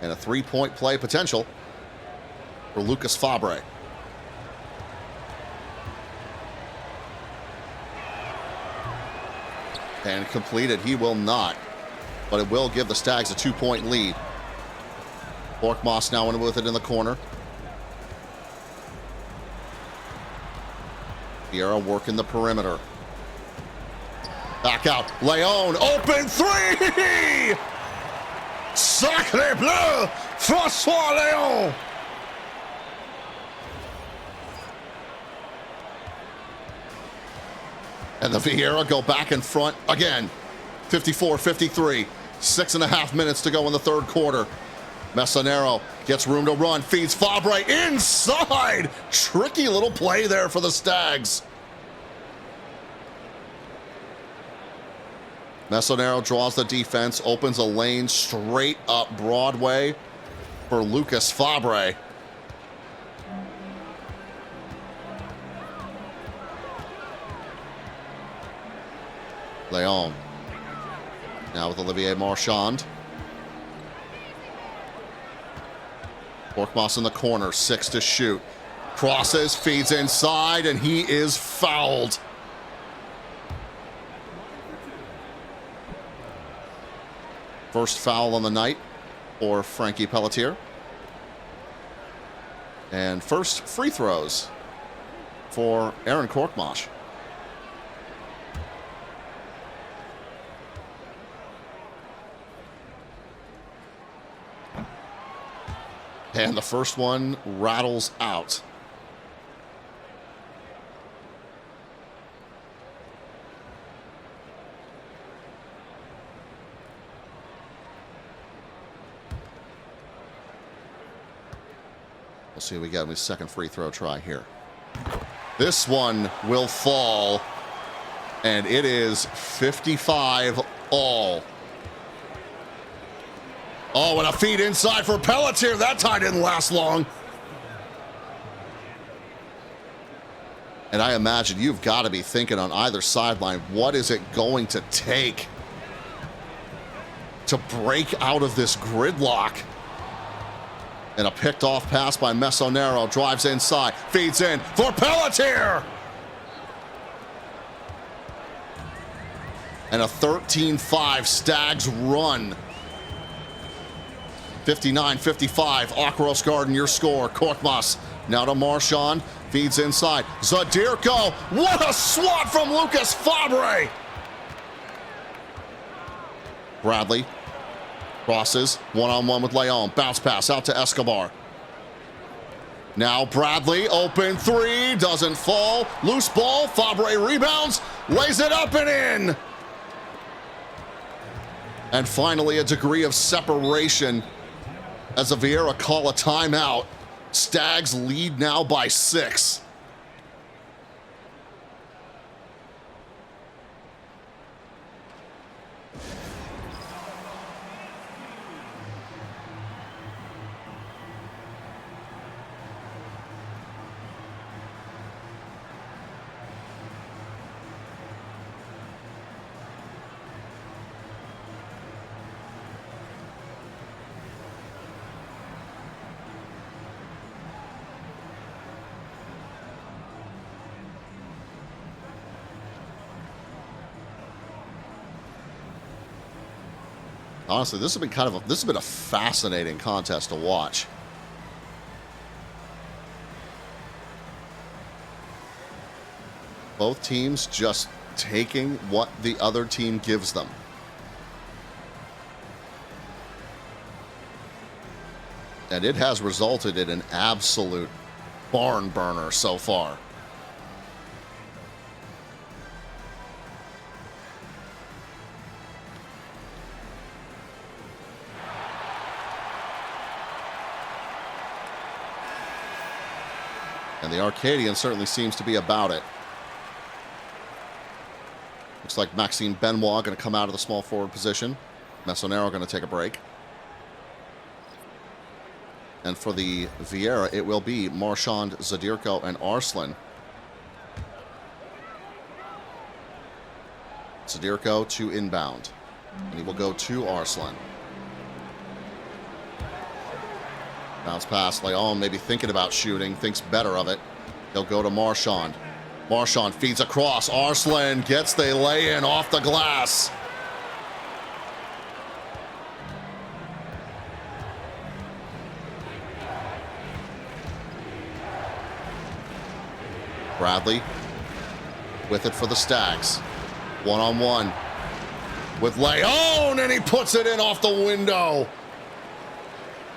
[SPEAKER 2] And a three-point play potential for Lucas Fabre. And completed, he will not. But it will give the Stags a 2-point lead. Korkmaz now in with it in the corner. Viera working the perimeter. Back out. Leon, open three! Sacre bleu! François Leon! And the Viera go back in front again. 54-53. 6.5 minutes to go in the third quarter. Messonero gets room to run, feeds Fabre inside. Tricky little play there for the Stags. Messonero draws the defense, opens a lane straight up Broadway for Lucas Fabre. Leon now with Olivier Marchand. Korkmaz in the corner, 6 to shoot. Crosses, feeds inside, and he is fouled. First foul on the night for Frankie Pelletier. And first free throws for Aaron Korkmaz. And the first one rattles out. We'll see what we get with second free throw try here. This one will fall, and it is 55 all. Oh, and a feed inside for Pelletier. That tie didn't last long. And I imagine you've got to be thinking on either sideline, what is it going to take to break out of this gridlock? And a picked off pass by Messonero. Drives inside, feeds in for Pelletier. And a 13-5 Stags run. 59-55, Aquaros Garden, your score. Korkmaz now to Marchand, feeds inside. Zadirko, what a swat from Lucas Fabre! Bradley Crosses, one-on-one with Leon. Bounce pass out to Escobar. Now Bradley, open three, doesn't fall. Loose ball, Fabre rebounds, lays it up and in. And finally, a degree of separation as the Viera call a timeout. Stags lead now by 6. Honestly, this has been a fascinating contest to watch. Both teams just taking what the other team gives them. And it has resulted in an absolute barn burner so far. And the Arcadion certainly seems to be about it. Looks like Maxime Benoit going to come out of the small forward position. Mesonero going to take a break. And for the Viera, it will be Marchand, Zadirko, and Arslan. Zadirko to inbound. And he will go to Arslan. Bounce pass, Leon maybe thinking about shooting, thinks better of it. He'll go to Marchand. Marchand feeds across. Arslan gets the lay-in off the glass. Bradley with it for the Stags. One-on-one with Leon, and he puts it in off the window.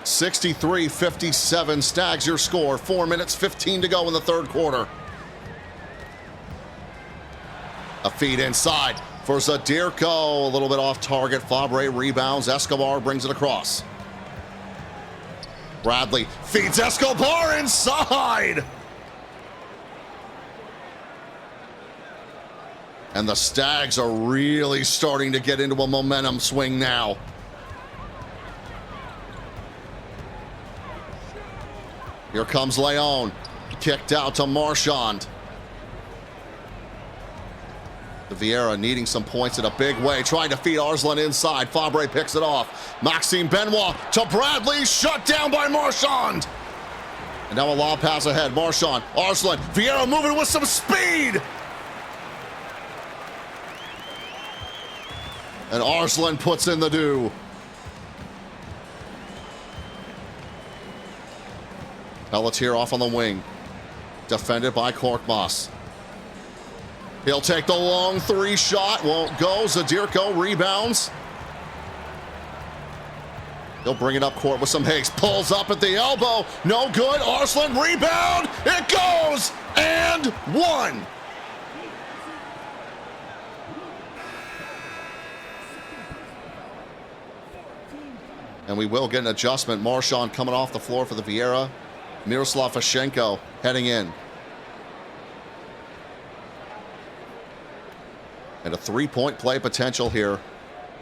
[SPEAKER 2] 63-57 Stags your score. 4 minutes, 15 to go in the third quarter. A feed inside for Zadirko. A little bit off target. Fabre rebounds. Escobar brings it across. Bradley feeds Escobar inside. And the Stags are really starting to get into a momentum swing now. Here comes Leon. Kicked out to Marchand. The Viera needing some points in a big way. Trying to feed Arslan inside. Fabre picks it off. Maxime Benoit to Bradley. Shut down by Marchand. And now a lob pass ahead. Marchand, Arslan, Viera moving with some speed. And Arslan puts in the do. Pelletier off on the wing. Defended by Korkmaz. He'll take the long three shot. Won't go. Zadirko rebounds. He'll bring it up court with some haste. Pulls up at the elbow. No good. Arslan rebound. It goes. And one. And we will get an adjustment. Marchand coming off the floor for the Viera. Miroslav Fashenko heading in. And a three-point play potential here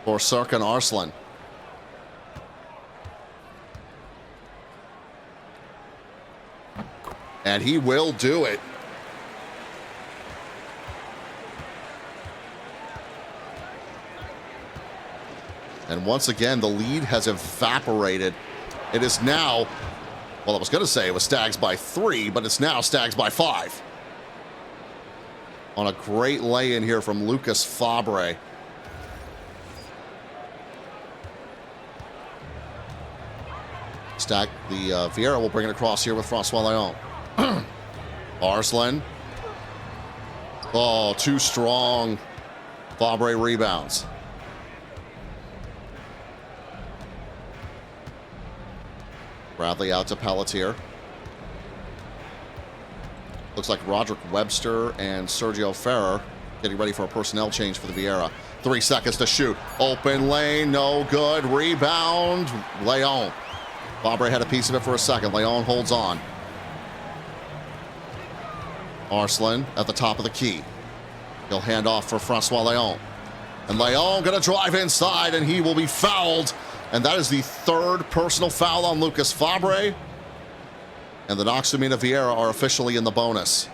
[SPEAKER 2] for Serkan Arslan. And he will do it. And once again, the lead has evaporated. It is now, well, I was going to say it was Stags by 3, but it's now Stags by 5. On a great lay-in here from Lucas Fabre. The Viera will bring it across here with Francois Leon. Arslan. Oh, too strong. Fabre rebounds. Bradley out to Pelletier. Looks like Roderick Webster and Sergio Ferrer getting ready for a personnel change for the Viera. 3 seconds to shoot. Open lane, no good. Rebound, Leon. Fabre had a piece of it for a second. Leon holds on. Arslan at the top of the key. He'll hand off for Francois Leon. And Leon gonna drive inside, and he will be fouled. And that is the 3rd personal foul on Lucas Fabre. And the Noxumina Viera are officially in the bonus.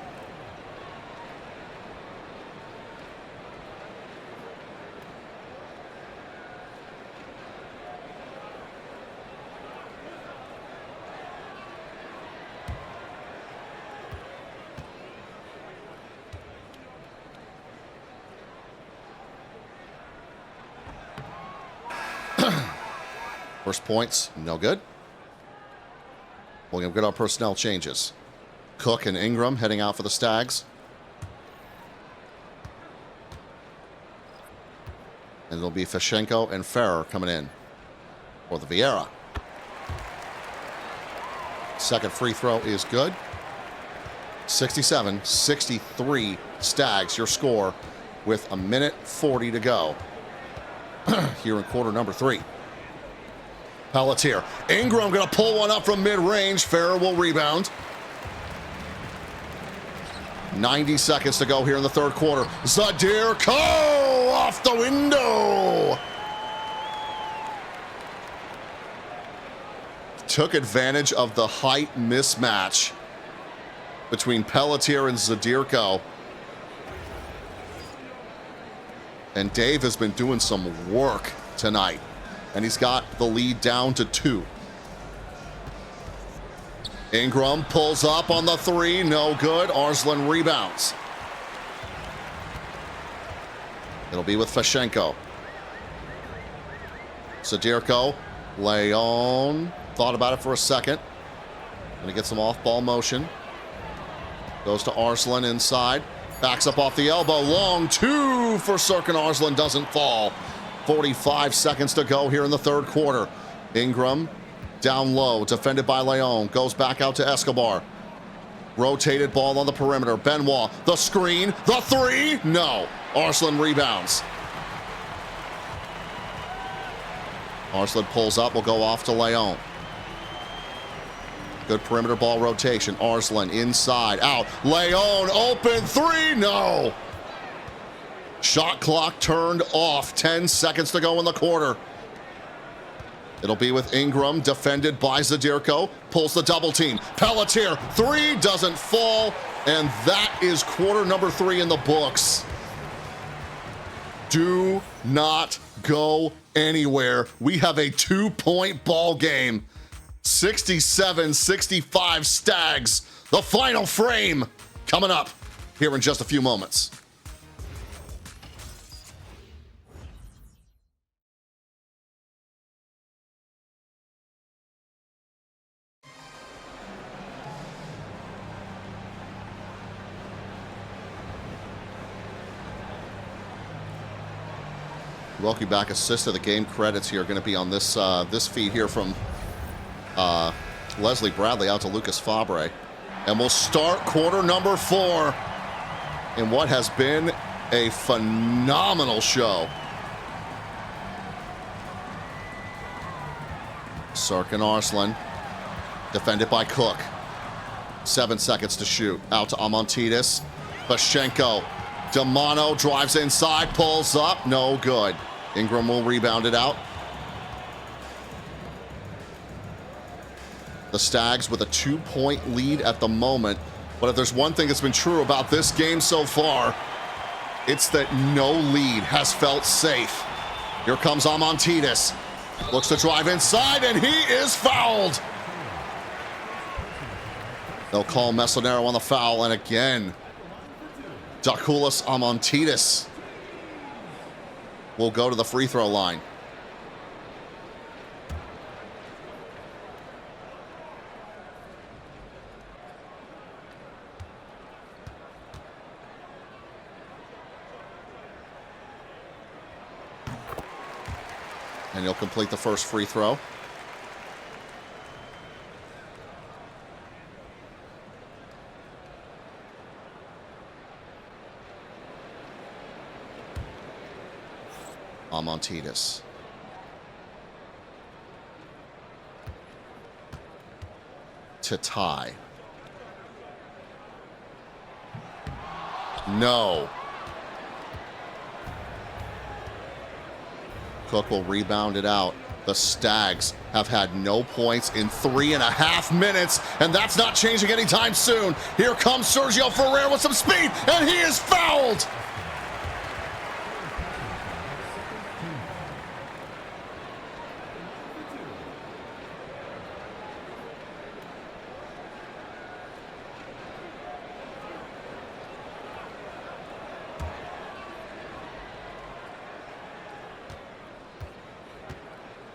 [SPEAKER 2] First points, no good. We'll get our personnel changes. Cook and Ingram heading out for the Stags. And it'll be Fashenko and Ferrer coming in for the Viera. Second free throw is good. 67-63 Stags, your score with 1:40 to go here in quarter number 3. Pelletier. Ingram going to pull one up from mid-range. Ferrer will rebound. 90 seconds to go here in the 3rd quarter. Zadirko off the window. Took advantage of the height mismatch between Pelletier and Zadirko. And Dave has been doing some work tonight. And he's got the lead down to 2. Ingram pulls up on the 3. No good. Arslan rebounds. It'll be with Fashenko. Zadirko. Leon. Thought about it for a second. Gonna get some off-ball motion. Goes to Arslan inside. Backs up off the elbow. Long 2 for Serkin. Arslan doesn't fall. 45 seconds to go here in the 3rd quarter. Ingram down low, defended by Leon. Goes back out to Escobar. Rotated ball on the perimeter. Benoit, the screen, the 3. No. Arslan rebounds. Arslan pulls up, will go off to Leon. Good perimeter ball rotation. Arslan inside, out. Leon, open 3. No. Shot clock turned off. 10 seconds to go in the quarter. It'll be with Ingram, defended by Zadirko. Pulls the double team. Pelletier, 3 doesn't fall. And that is quarter number 3 in the books. Do not go anywhere. We have a 2-point ball game. 67-65 Stags. The final frame coming up here in just a few moments. Welcome back. Assist of the game credits here are going to be on this this feed here from Leslie Bradley out to Lucas Fabre. And we'll start quarter number 4 in what has been a phenomenal show. Serkin Arslan, defended by Cook. 7 seconds to shoot. Out to Amontidis. Bashenko. Damano drives inside, pulls up. No good. Ingram will rebound it out. The Stags with a 2-point lead at the moment. But if there's one thing that's been true about this game so far, it's that no lead has felt safe. Here comes Amontidis. Looks to drive inside, and he is fouled. They'll call Mesonero on the foul, and again, Dakulis Amontidis will go to the free throw line. And he'll complete the first free throw. Amontidis. To tie. No. Cook will rebound it out. The Stags have had no points in 3.5 minutes, and that's not changing anytime soon. Here comes Sergio Ferrer with some speed, and he is fouled.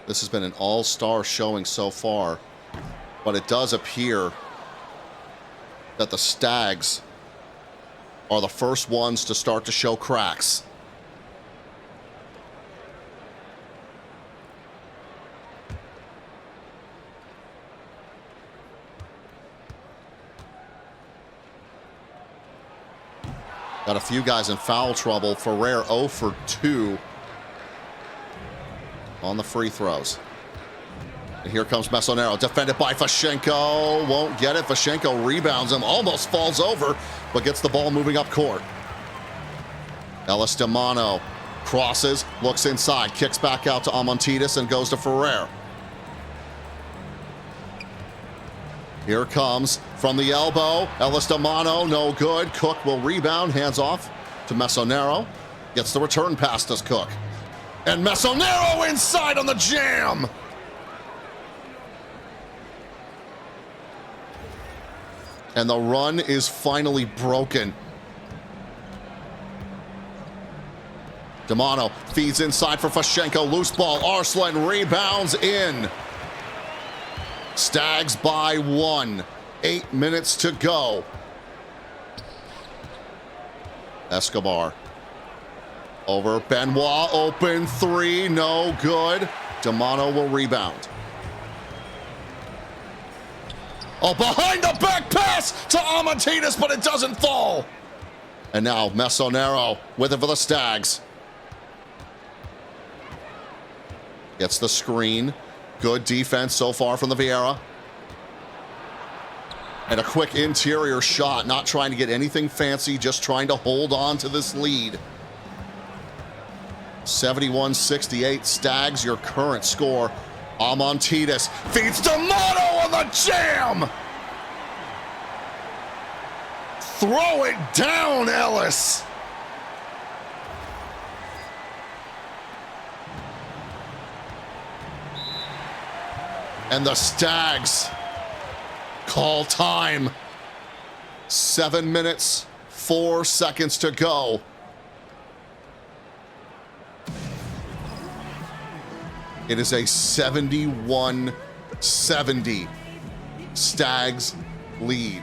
[SPEAKER 2] This has been an all-star showing so far, but it does appear that the Stags are the first ones to start to show cracks. Got a few guys in foul trouble. Ferrer 0 for 2. On the free throws. And here comes Mesonero, defended by Vashenko. Won't get it. Vashenko rebounds him, almost falls over, but gets the ball moving up court. Ellis Demano crosses, looks inside, kicks back out to Amontidis and goes to Ferrer. Here comes from the elbow, Ellis Demano, no good. Cook will rebound, hands off to Mesonero. Gets the return pass to Cook. And Mesonero inside on the jam. And the run is finally broken. Demano feeds inside for Vashenko. Loose ball. Arslan rebounds in. Stags by 1. 8 minutes to go. Escobar. Over Benoit, open 3, no good. Demano will rebound. Oh, behind the back pass to Amontidis, but it doesn't fall. And now Mesonero with it for the Stags. Gets the screen. Good defense so far from the Viera. And a quick interior shot, not trying to get anything fancy, just trying to hold on to this lead. 71-68, Stags, your current score. Amontidis feeds Demano on the jam! Throw it down, Ellis! And the Stags call time. 7 minutes, 4 seconds to go. It is a 71-70 Stags lead.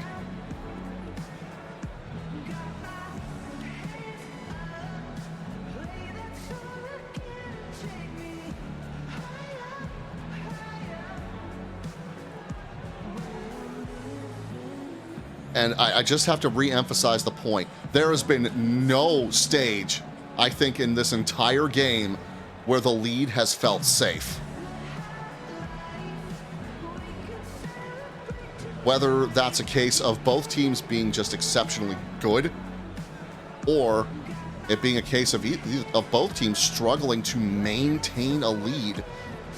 [SPEAKER 2] And I just have to re-emphasize the point. There has been no stage, I think, in this entire game where the lead has felt safe. Whether that's a case of both teams being just exceptionally good, or it being a case of both teams struggling to maintain a lead.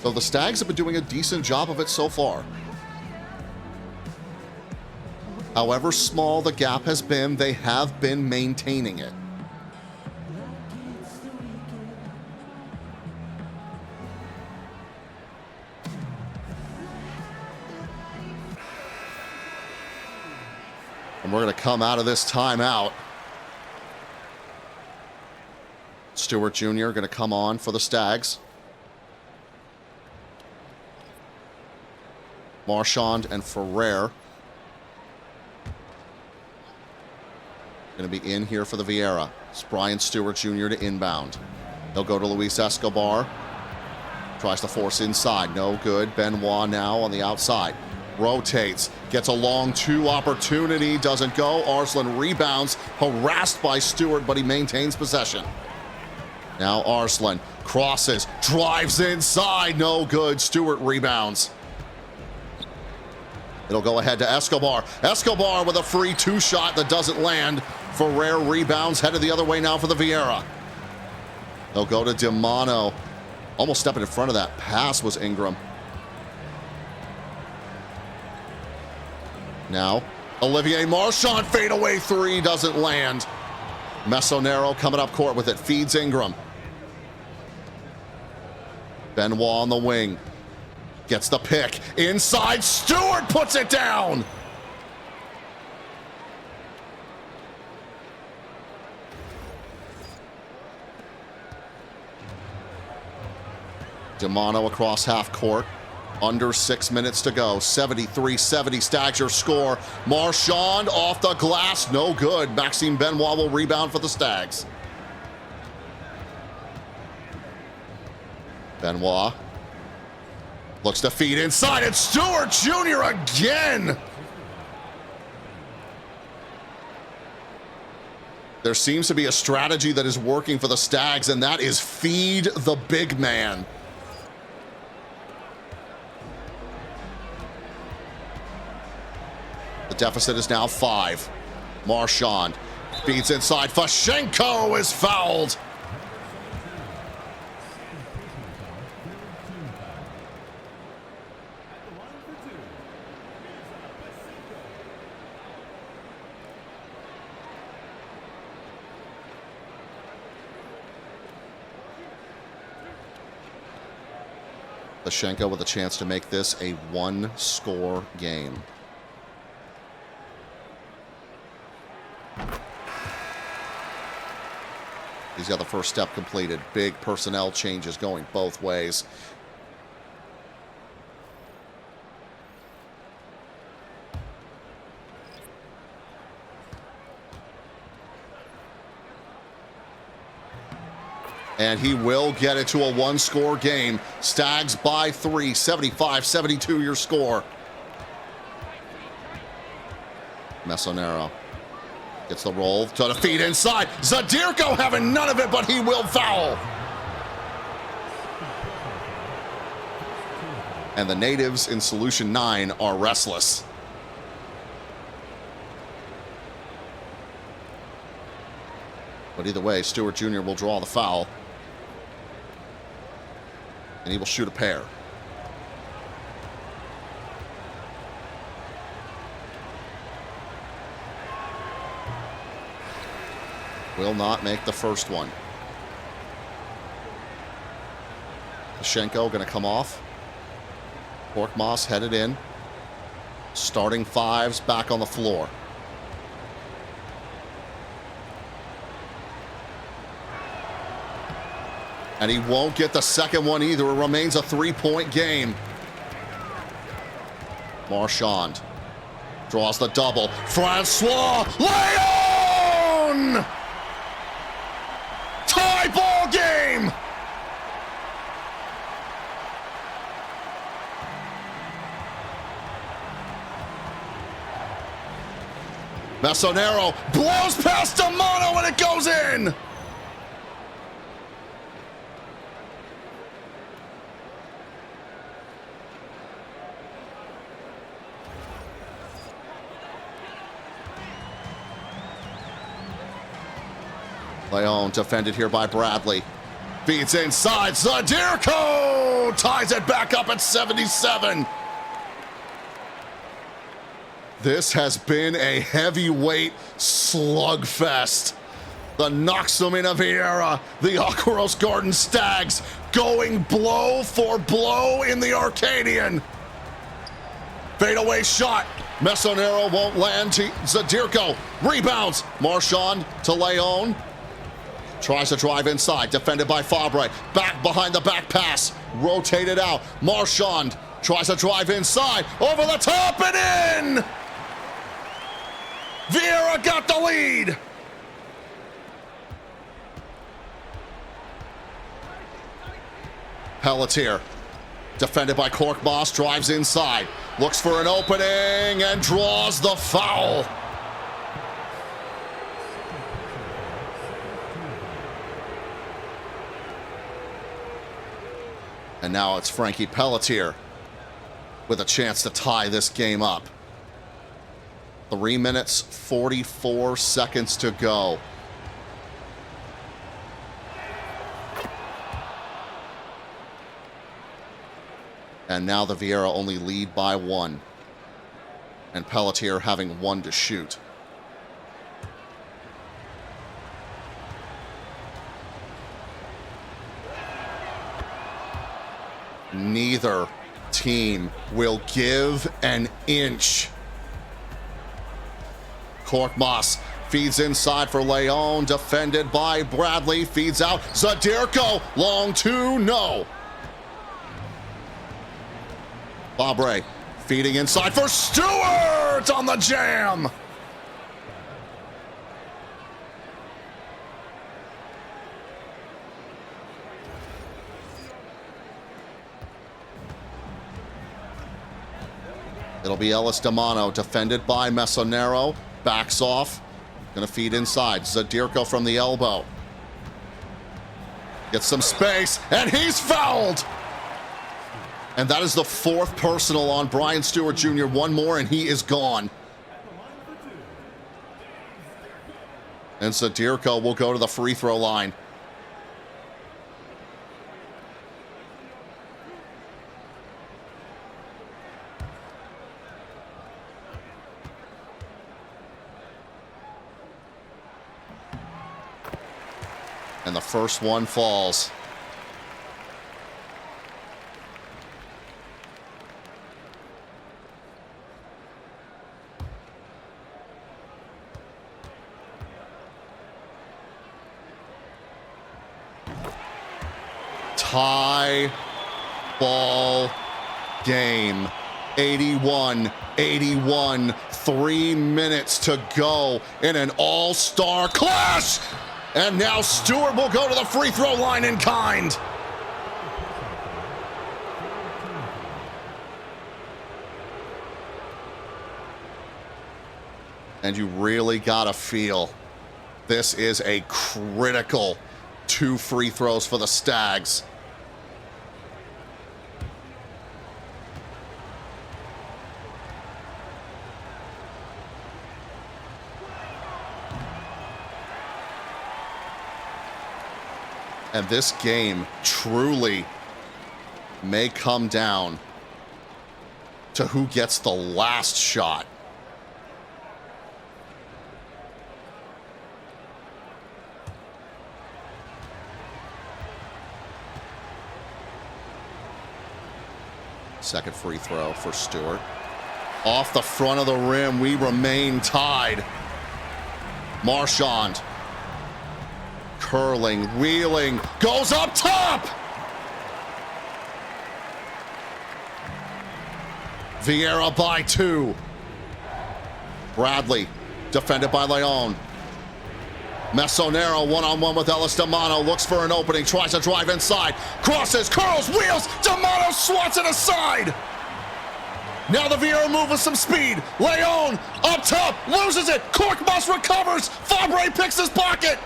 [SPEAKER 2] So the Stags have been doing a decent job of it so far. However small the gap has been, they have been maintaining it. And we're going to come out of this timeout. Stewart Jr. going to come on for the Stags. Marchand and Ferrer going to be in here for the Viera. It's Brian Stewart Jr. to inbound. They'll go to Luis Escobar. Tries to force inside. No good. Benoit now on the outside. Rotates. Gets a long 2 opportunity. Doesn't go. Arslan rebounds. Harassed by Stewart, but he maintains possession. Now Arslan Crosses, drives inside, no good. Stewart rebounds. It'll go ahead to Escobar. Escobar with a free two-shot that doesn't land. Ferrer rebounds, headed the other way now for the Viera. They'll go to DiMano. Almost stepping in front of that pass was Ingram. Now, Olivier Marchand fadeaway three doesn't land. Messonero coming up court with it, feeds Ingram. Benoit on the wing. Gets the pick. Inside, Stewart puts it down! DiMano across half court. Under 6 minutes to go. 73-70, Stags your score. Marchand off the glass, no good. Maxime Benoit will rebound for the Stags. Benoit looks to feed inside. It's Stewart Jr. again. There seems to be a strategy that is working for the Stags, and that is feed the big man. The deficit is now 5. Marchand feeds inside. Fashenko is fouled. Fashenko with a chance to make this a one-score game. He's got the first step completed. Big personnel changes going both ways. And he will get it to a one-score game. Stags by 3, 75-72 your score. Messonero gets the roll to the feed inside. Zadirko having none of it, but he will foul. And the natives in Solution 9 are restless. But either way, Stewart Jr. will draw the foul. And he will shoot a pair. Will not make the first one. Pashenko going to come off. Korkmaz headed in. Starting fives back on the floor. And he won't get the second one either. It remains a three-point game. Marchand draws the double. Francois Leon! Tie ball game! Messonero blows past DiMano and it goes in! Leon defended here by Bradley. Feeds inside. Zadirko ties it back up at 77. This has been a heavyweight slugfest. The Noxumina Viera, the Aquaros Garden Stags, going blow for blow in the Arcadion. Fadeaway shot. Messonero won't land to Zadirko. Rebounds. Marchand to Leon. Tries to drive inside, defended by Fabre. Back behind the back pass, rotated out. Marchand tries to drive inside, over the top and in! Viera got the lead! Pelletier, defended by Korkmaz, drives inside, looks for an opening and draws the foul. And now it's Frankie Pelletier with a chance to tie this game up. 3 minutes, 44 seconds to go. And now the Viera only lead by 1. And Pelletier having 1 to shoot. Neither team will give an inch. Korkmaz feeds inside for Leon, defended by Bradley, feeds out Zadirko, long 2, no. Fabre feeding inside for Stewart on the jam. It'll be Ellis Damano, defended by Mesonero. Backs off. Gonna feed inside. Zadirko from the elbow. Gets some space, and he's fouled! And that is the 4th personal on Brian Stewart Jr. 1 more, and he is gone. And Zadirko will go to the free throw line. And the first one falls. Tie ball game. 81-81. 3 minutes to go in an all-star clash. And now Stewart will go to the free throw line in kind. And you really gotta feel this is a critical 2 free throws for the Stags. And this game truly may come down to who gets the last shot. Second free throw for Stewart. Off the front of the rim, we remain tied. Marchand. Curling, wheeling, goes up top! Viera by 2. Bradley, defended by Leon. Mesonero one-on-one with Ellis Damano, looks for an opening, tries to drive inside, crosses, curls, wheels, Damano swats it aside! Now the Viera move with some speed. Leon, up top, loses it, Korkmaz recovers, Fabre picks his pocket!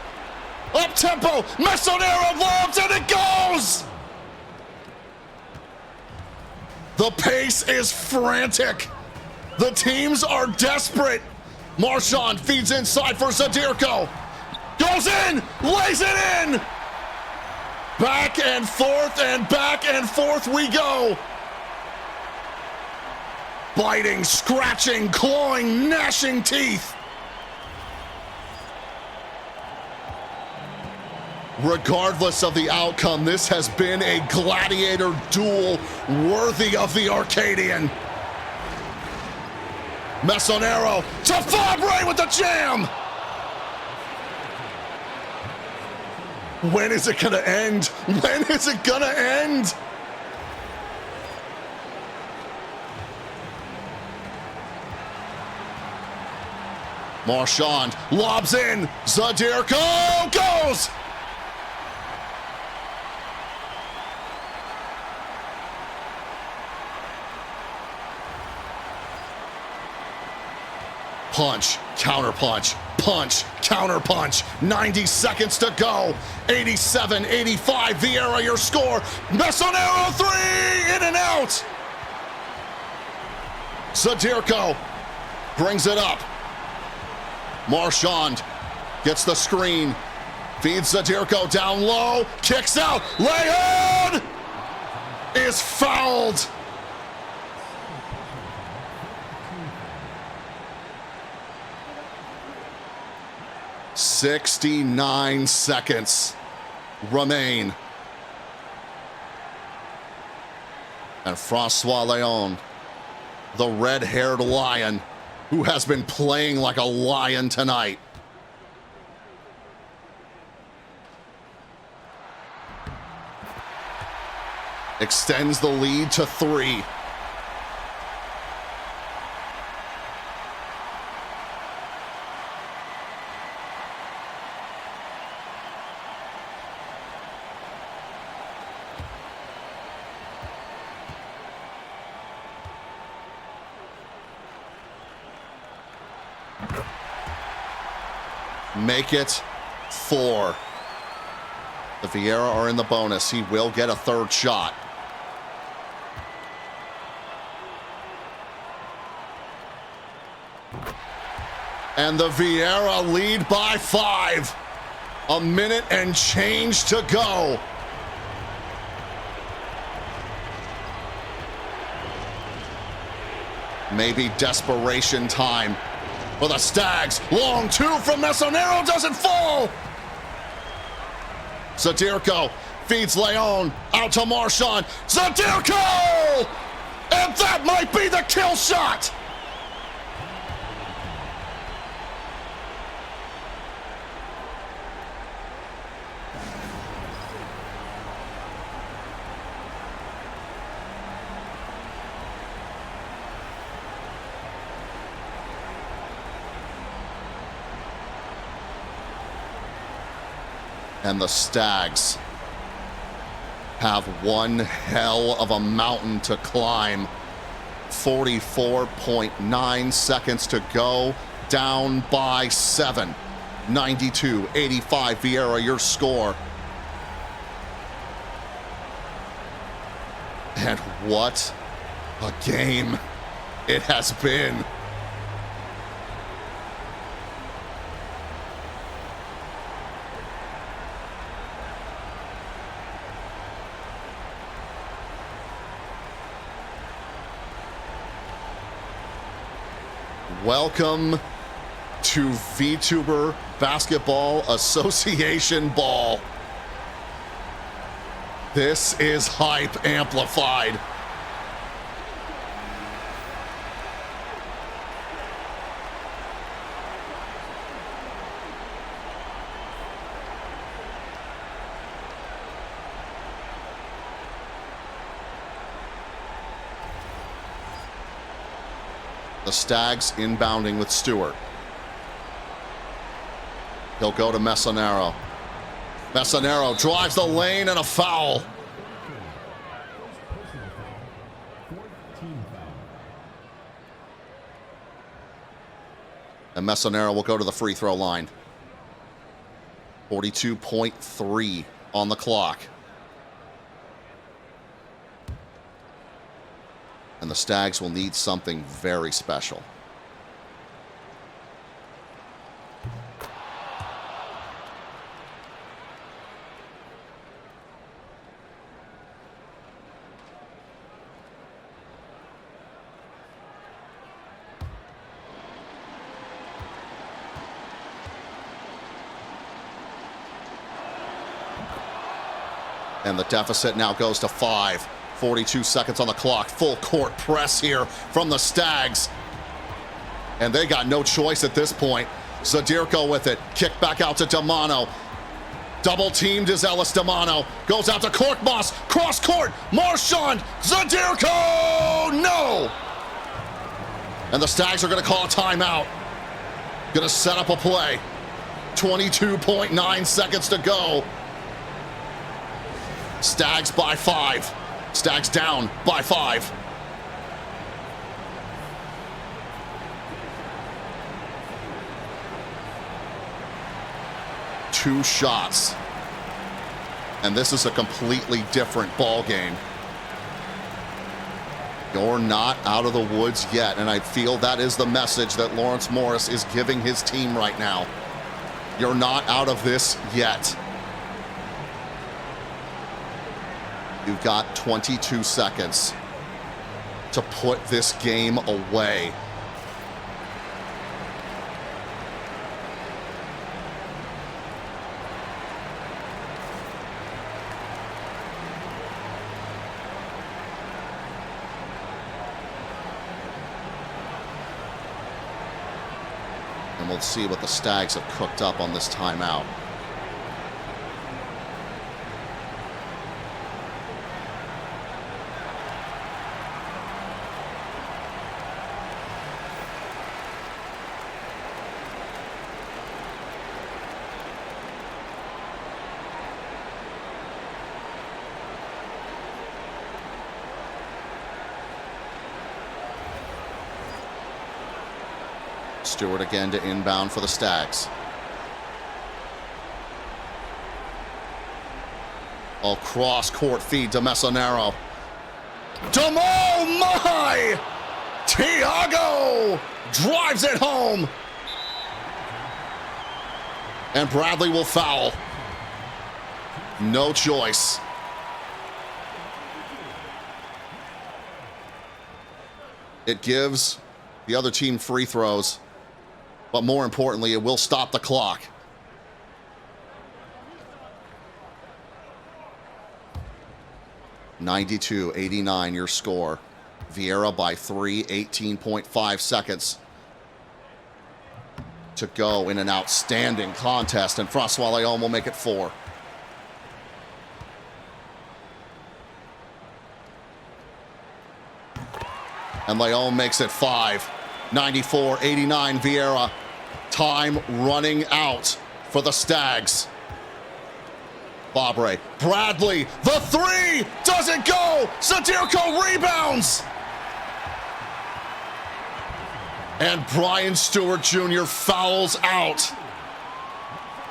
[SPEAKER 2] Up tempo, Mesonero lobs, and it goes! The pace is frantic. The teams are desperate. Marchand feeds inside for Zadirko. Goes in, lays it in! Back and forth we go. Biting, scratching, clawing, gnashing teeth. Regardless of the outcome, this has been a gladiator duel worthy of the Arcadion. Mesonero to Fabre with the jam! When is it gonna end? When is it gonna end? Marchand lobs in, Zadirko goes! Punch, counter punch, punch, counter punch. 90 seconds to go. 87, 85, Viera, your score. Mesonero, 3, in and out. Zadirko brings it up. Marchand gets the screen. Feeds Zadirko down low. Kicks out. Leon is fouled. "69 seconds remain. And Francois Leon, the red-haired lion, who has been playing like a lion tonight, extends the lead to 3. Make it 4. The Viera are in the bonus. He will get a third shot. And the Viera lead by 5. A minute and change to go. Maybe desperation time for the Stags. Long 2 from Mesonero, doesn't fall. Zadirko feeds Leon out to Marchand. Zadirko! And that might be the kill shot. And the Stags have one hell of a mountain to climb. 44.9 seconds to go, down by 7. 92-85, Viera, your score. And what a game it has been. Welcome to Vtuber Basketball Association Ball. This is hype amplified. The Stags inbounding with Stewart. He'll go to Mesonero. Mesonero drives the lane and a foul. And Mesonero will go to the free throw line. 42.3 on the clock. And the Stags will need something very special. And the deficit now goes to 5. 42 seconds on the clock. Full court press here from the Stags. And they got no choice at this point. Zadirko with it. Kick back out to Damano. Double teamed is Ellis Damano. Goes out to Korkmaz. Cross court. Marchand. Zadirko! No! And the Stags are going to call a timeout. Going to set up a play. 22.9 seconds to go. Stags by 5. Stags down by 5. 2 shots. And this is a completely different ball game. You're not out of the woods yet, and I feel that is the message that Lawrence Morris is giving his team right now. You're not out of this yet. You've got 22 seconds to put this game away. And we'll see what the Stags have cooked up on this timeout. Stewart again to inbound for the Stags. A cross-court feed to Mesonero. Oh my! Tiago drives it home. And Bradley will foul. No choice. It gives the other team free throws. But more importantly, it will stop the clock. (92-89) your score. Viera by 3, 18.5 seconds to go in an outstanding contest, and Francois Leon will make it 4. And Leon makes it 5. 94-89 Viera. Time running out for the Stags. Fabre. Bradley. The 3 doesn't go. Zadirko rebounds. And Brian Stewart Jr. fouls out.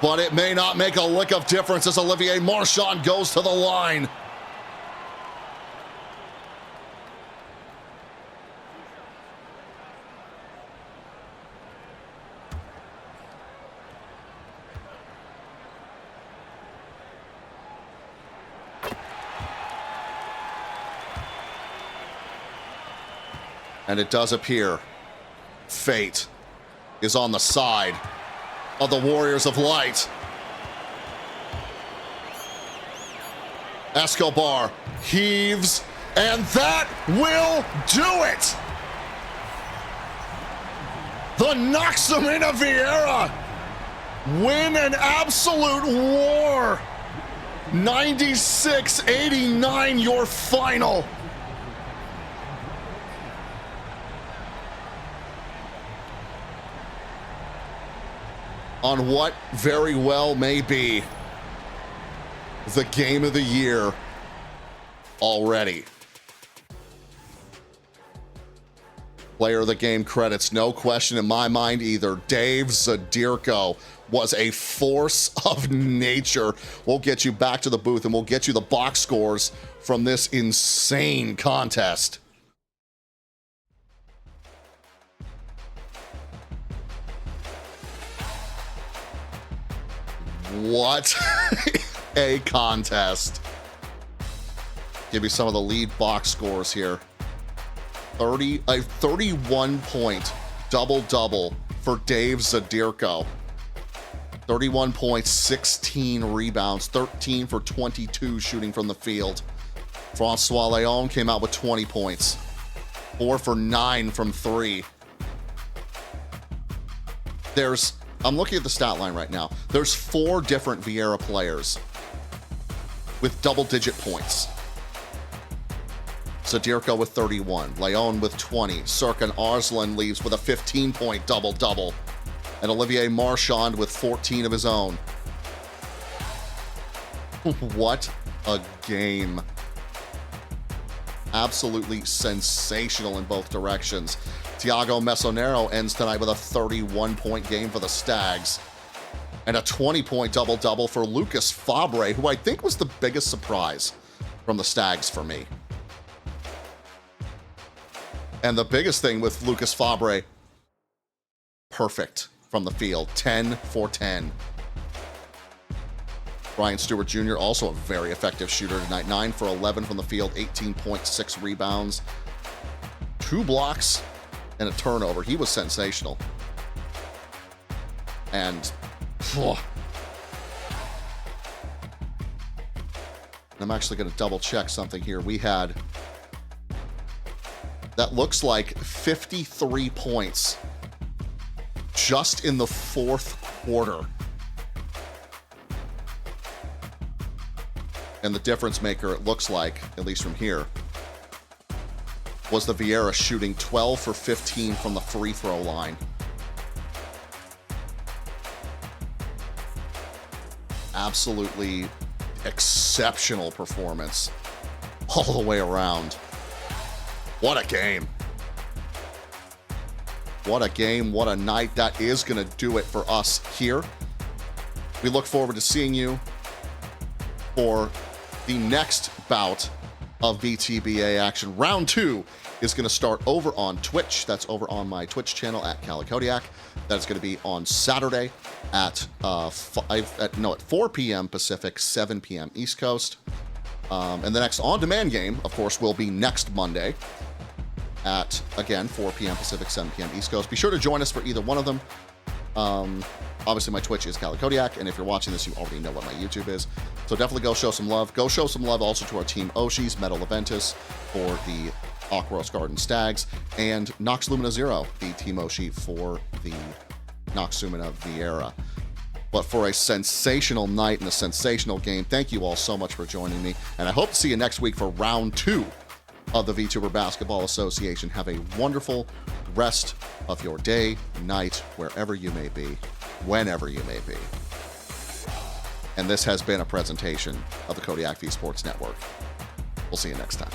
[SPEAKER 2] But it may not make a lick of difference as Olivier Marchand goes to the line. And it does appear fate is on the side of the Warriors of Light. Escobar heaves, and that will do it. The Noxumina Viera win an absolute war. 96-89 your final. On what very well may be the game of the year already. Player of the game credits, no question in my mind either. Dave Zadirko was a force of nature. We'll get you back to the booth and we'll get you the box scores from this insane contest. What a contest. Give you some of the lead box scores here. 31-point double-double for Dave Zadirko. 31 points, 16 rebounds, 13 for 22 shooting from the field. Francois Leon came out with 20 points. 4 for 9 from 3. I'm looking at the stat line right now. There's 4 different Viera players with double-digit points. Zadirko with 31, Leon with 20, Serkan Arslan leaves with a 15-point double-double, and Olivier Marchand with 14 of his own. What a game. Absolutely sensational in both directions. Tiago Mesonero ends tonight with a 31-point game for the Stags. And a 20-point double-double for Lucas Fabre, who I think was the biggest surprise from the Stags for me. And the biggest thing with Lucas Fabre, perfect from the field, 10 for 10. Brian Stewart Jr., also a very effective shooter tonight, 9 for 11 from the field, 18.6 rebounds, 2 blocks, and a turnover. He was sensational. And I'm actually going to double check something here. We had, that looks like 53 points just in the fourth quarter. And the difference maker, it looks like, at least from here, was the Viera shooting 12 for 15 from the free throw line. Absolutely exceptional performance all the way around. What a game. What a game, what a night. That is going to do it for us here. We look forward to seeing you for the next bout of VTBA action. Round 2 is going to start over on Twitch. That's over on my Twitch channel at Kodiak. That is going to be on Saturday at 4 p.m. Pacific, 7 p.m. East Coast. And the next on-demand game, of course, will be next Monday at, again, 4 p.m. Pacific, 7 p.m. East Coast. Be sure to join us for either one of them. Obviously, my Twitch is Kodiak, and if you're watching this, you already know what my YouTube is. So definitely go show some love. Go show some love also to our team Oshis, Metal Aventus for the Aquaros Garden Stags, and Noxumina Viera, the team Oshi for the Noxumina Viera. But for a sensational night and a sensational game, thank you all so much for joining me, and I hope to see you next week for round 2 of the Vtuber Basketball Association. Have a wonderful rest of your day, night, wherever you may be, whenever you may be. And this has been a presentation of the Kodiak V Sports Network. We'll see you next time.